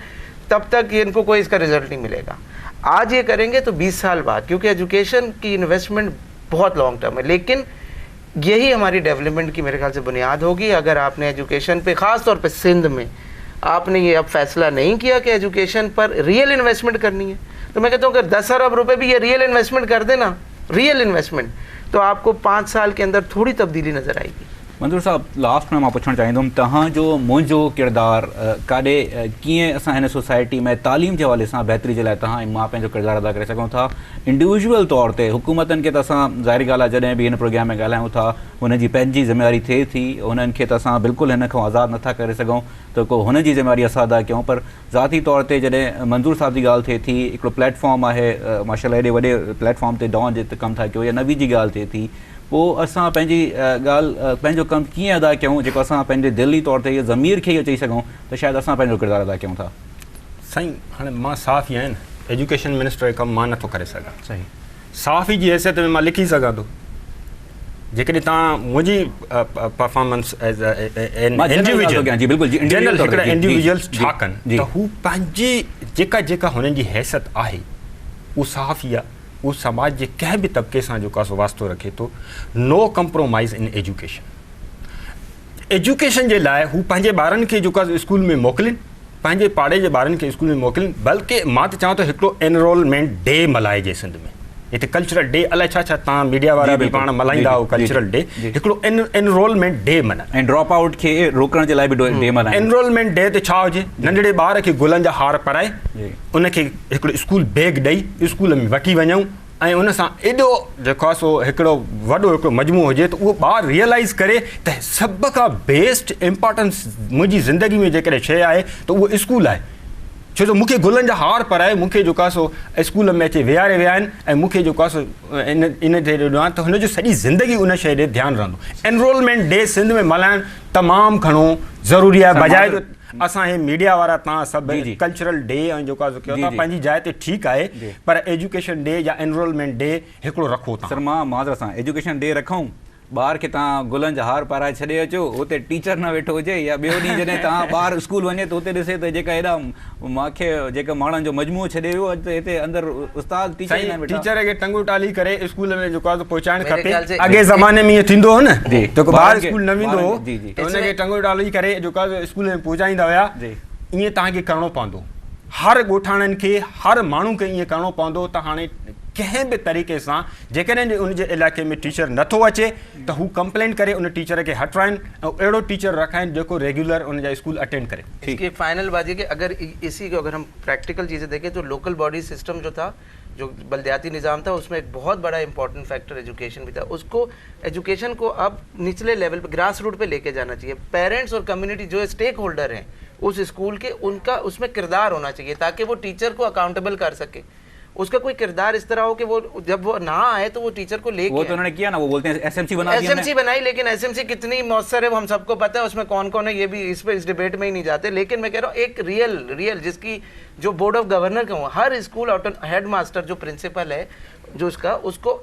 तब तक ये इनको कोई इसका रिजल्ट नहीं मिलेगा। आज ये करेंगे तो 20 साल बाद, क्योंकि एजुकेशन की इन्वेस्टमेंट बहुत लॉन्ग टर्म है। लेकिन यही हमारी डेवलपमेंट की मेरे ख्याल से बुनियाद होगी अगर आपने एजुकेशन पे, ख़ास तौर पे सिंध में आपने ये अब फैसला नहीं किया कि एजुकेशन पर रियल इन्वेस्टमेंट करनी है। तो मैं कहता हूँ अगर 10 अरब रुपए भी ये रियल इन्वेस्टमेंट कर देना, रियल इन्वेस्टमेंट, तो आपको 5 साल के अंदर थोड़ी तब्दीली नज़र आएगी। मंजूर साहब, लास्ट में मां पुछणु चाहींदुमि, तव्हां जो मुंहिंजो किरदारु काॾे कीअं असां हिन सोसाइटी में तालीम जे हवाले सां बहितरी जे लाइ तव्हां ऐं मां पंहिंजो किरदारु अदा करे सघूं था? इंडिविजुअल तौर ते हुकूमतनि खे त असां ज़ाहिरी ॻाल्हि आहे जॾहिं बि हिन प्रोग्राम में ॻाल्हायूं था हुनजी पंहिंजी ज़िम्मेवारी थिए थी, हुननि खे त असां बिल्कुलु हिन खां आज़ादु नथा करे सघूं, त को हुनजी ज़िम्मेवारी असां अदा कयूं। पर ज़ाती तौर ते जॾहिं मंज़ूर साहब जी ॻाल्हि थिए थी, हिकिड़ो प्लेटफॉर्म आहे माशाल्लाह एॾे वॾे प्लेटफॉर्म ते डॉन जे कमु था कयो, या नवी जी ॻाल्हि थिए थी, पोइ असां पंहिंजी ॻाल्हि पंहिंजो कमु कीअं अदा कयूं जेको असां पंहिंजे दिली तौर ते इहो ज़मीर खे इहो चई सघूं त शायदि असां पंहिंजो किरदारु अदा कयूं था? साईं, हाणे मां साफ़ ई आहियां, एजुकेशन मिनिस्टर जो कमु मां नथो करे सघां। सही, साफ़ ई जी हैसियत में मां लिखी सघां थो। जेकॾहिं तव्हां मुंहिंजी परफॉर्मेंस एज इंडिविजुअल्स छा कनि, त हू पंहिंजी जेका हुननि जी हैसियत आहे उहो साफ़ ई आहे, उहो समाज जे कंहिं बि तबिके सां जेको आहे सो वास्तो रखे थो। नो कंप्रोमाइज़ इन एजुकेशन। एजुकेशन जे लाइ हू पंहिंजे ॿारनि खे जेको आहे स्कूल में मोकिलिनि, पंहिंजे पाड़े जे ॿारनि खे स्कूल में मोकिलिनि, बल्कि मां त चवां थो हिकिड़ो एनरोलमेंट डे मल्हाइजे सिंध में। हिते कल्चरल डे अलाए छा छा तव्हां मीडिया वारा बि पाण मल्हाईंदा हो कल्चरल डे, हिकिड़ो एनरोलमेंट डे मल्हाए ऐं ड्रॉप आउट खे रोकण जे लाइ बि डे मल्हाए। एनरोलमेंट डे ते छा हुजे, नंढड़े ॿार खे गुलनि जा हार पाराए, उनखे हिकिड़ो स्कूल बैग ॾेई स्कूल में वठी वञूं, ऐं उन सां एॾो जेको आहे सो हिकिड़ो वॾो हिकिड़ो मजमू हुजे त उहो ॿारु रियलाइज़ करे त सभ खां बेस्ट इम्पोर्टेंस मुंहिंजी ज़िंदगी में जेकॾहिं शइ आहे त उहो स्कूल आहे। छो जो मूंखे गुलनि जा हार पाराए, मूंखे जेको आहे सो स्कूल में अची वेहारे विया आहिनि, ऐं मूंखे जेको आहे सो इन ते ॾिनो आहे त हुनजो सॼी ज़िंदगी उन शइ ॾे ध्यानु रहंदो। एनरोलमेंट डे सिंध में मल्हाइणु तमामु घणो ज़रूरी आहे, बजाए जो असां हे मीडिया वारा तव्हां सभु कल्चरल डे ऐं जेको आहे कयो था पंहिंजी जाइ ते ठीकु आहे, पर एजुकेशन डे या एनरोलमेंट डे हिकिड़ो रखो था। सर, मां माज़रत सां एजुकेशन डे रखूं, ॿार खे तव्हां गुलनि जा हार पाराए छॾे अचो, हुते टीचर न वेठो हुजे, या ॿियो ॾींहुं जॾहिं तव्हां ॿारु स्कूल वञे त हुते ॾिसे त जेका हेॾा मूंखे जेका माण्हुनि जो मजमूओ छॾे वियो, अॼु त हिते अंदरि उस्ताद टीचर खे टंगू टाली करे स्कूल में जेको आहे पहुचाइणु खपे। अॻे ज़माने में इहो थींदो हो न, जेको ॿारु स्कूल न वेंदो हो त हुनखे टंगू टाली करे जेको आहे स्कूल में पहुचाईंदा हुया। ईअं तव्हांखे करिणो पवंदो, हर ॻोठाणनि खे, हर माण्हू खे ईअं करिणो पवंदो त हाणे कंहिं बि तरीक़े सां जेकॾहिं उनजे इलाइक़े में टीचर नथो अचे त हू कंप्लेन करे उन टीचर खे हटाइनि ऐं अहिड़ो टीचर रखाइनि जेको रेगुलर उनजा स्कूल अटेंड करे। इसकी फाइनल बात ये कि अगर इसी को अगर हम प्रैक्टिकल चीज़ें देखें तो लोकल बॉडी सिस्टम जो था, जो बलदियाती निज़ाम था, उसमें एक बहुत बड़ा इंपॉर्टेंट फैक्टर एजुकेशन भी था। उसको एजुकेशन को अब निचले लेवल पे, ग्रास रूट पे लेके जाना चाहिए। पेरेंट्स और कम्युनिटी जो स्टेक होल्डर हैं उस स्कूल के, उनका उसमें किरदार होना चाहिए ताकि वो टीचर को अकाउंटेबल कर सके। उसका कोई किरदार इस तरह हो कि वो जब वो ना आए तो वो टीचर को लेके, वो तो उन्होंने किया ना, वो बोलते हैं एसएमसी बनाई, लेकिन एसएमसी कितनी मौसर है वो हम सबको पता है, उसमें कौन कौन है ये भी इस डिबेट में ही नहीं जाते। लेकिन मैं कह रहा हूँ एक रियल जिसकी जो बोर्ड ऑफ गवर्नर का हुआ, हर स्कूल हेड मास्टर जो प्रिंसिपल है जो उसको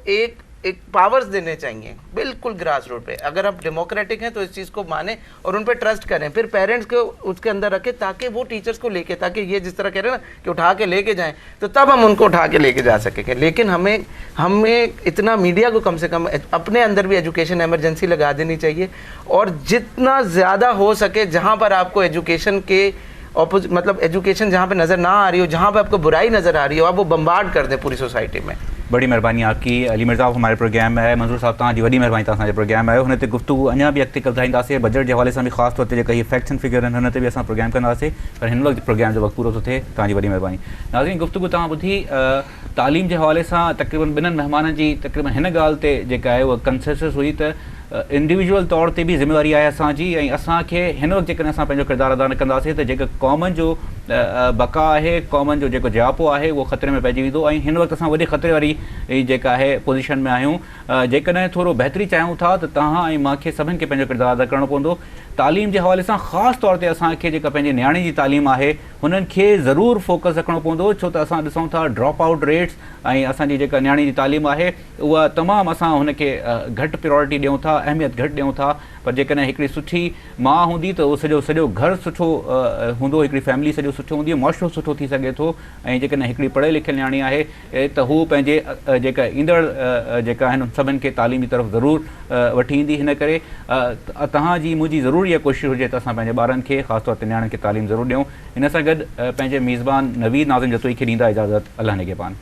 एक पावर्स देने चाहिए बिल्कुल ग्रास रूट पे। अगर आप डेमोक्रेटिक हैं तो इस चीज़ को माने और उन पे ट्रस्ट करें, फिर पेरेंट्स को उसके अंदर रखें ताकि वो टीचर्स को लेके, ताकि ये जिस तरह कह रहे हैं ना कि उठा के लेके जाएं, तो तब हम उनको उठा के लेके जा सकेंगे। लेकिन हमें इतना मीडिया को कम से कम अपने अंदर भी एजुकेशन एमरजेंसी लगा देनी चाहिए, और जितना ज़्यादा हो सके जहाँ पर आपको एजुकेशन के मतलब एजुकेशन जहाँ पे नज़र ना आ रही हो, जहाँ पे आपको बुराई नज़र आ रही हो, आप वो बम्बार्ड कर दें पूरी सोसाइटी में। बड़ी मेहरबानी आपकी। अली मिर्ज़ा हमारे प्रोग्राम में है, मंजूर साहब तव्हांजी वॾी मेहरबानी तव्हां असांजे प्रोग्राम में आयो। हुन ते गुफ्तगू अञा बि अॻिते ॿुधाईंदासीं, बजट जे हवाले सां बि ख़ासि तौर ते जेका हीअ फैक्ट्स एंड फिगर आहिनि हुन ते बि असां प्रोग्राम कंदासीं, पर हिन वक़्तु प्रोग्राम जो वक़्तु पूरो थो थिए। तव्हांजी वॾी मेहरबानी। नाज़रीन, गुफ्तगू तव्हां ॿुधी तालीम जे हवाले सां तक़रीबन ॿिन्हिनि महिमाननि जी तक़रीबन हिन ॻाल्हि ते जेका आहे उहा कंसेंसस हुई त इंडिविजुअल तौर ते बि ज़िम्मेवारी आहे असांजी, ऐं असांखे हिन वक़्तु जेकॾहिं असां पंहिंजो किरदारु अदा न कंदासीं त जेका क़ौमनि जो बका आहे, क़ौमनि जो जेको जापो आहे उहो ख़तरे में पइजी वेंदो। ऐं हिन वक़्तु असां वॾे ख़तरे वारी जेका आहे पोज़ीशन में आहियूं। जेकॾहिं थोरो बहितरी चाहियूं था त तव्हां ऐं मूंखे सभिनि खे पंहिंजो किरदारु अदा करणो पवंदो। तालीम जे हवाले सां ख़ासि तौर ते असांखे जेका पंहिंजे नियाणे जी तालीम आहे हुननि खे ज़रूरु फोकस रखणो पवंदो, छो त असां ॾिसूं था ड्रॉप आउट रेट्स ऐं असांजी जेका नियाणे जी तालीम आहे उहा तमामु असां हुनखे घटि प्रायोरिटी ॾियूं था, अहमियत घटि ॾियूं था। पर जेकॾहिं हिकिड़ी सुठी माउ हूंदी त उहो सॼो घरु सुठो हूंदो, हिकिड़ी फैमिली सॼो सुठो हूंदी, मुआशिरो सुठो थी सघे थो। ऐं जेकॾहिं हिकिड़ी पढ़ियल लिखियल नियाणी आहे त हू पंहिंजे जेका ईंदड़ जेका आहिनि सभिनि खे तालीम जी तरफ़ ज़रूरु वठी ईंदी। हिन करे तव्हांजी मुंहिंजी ज़रूरु इहा कोशिशि हुजे त असां पंहिंजे ॿारनि खे ख़ासि तौर ते नियाणियुनि खे तालीम ज़रूरु ॾियूं। हिन सां गॾु पंहिंजे मेज़बान नवीद नाज़िम जतोई खे ॾींदा इजाज़त। अल्लाह निगहबान।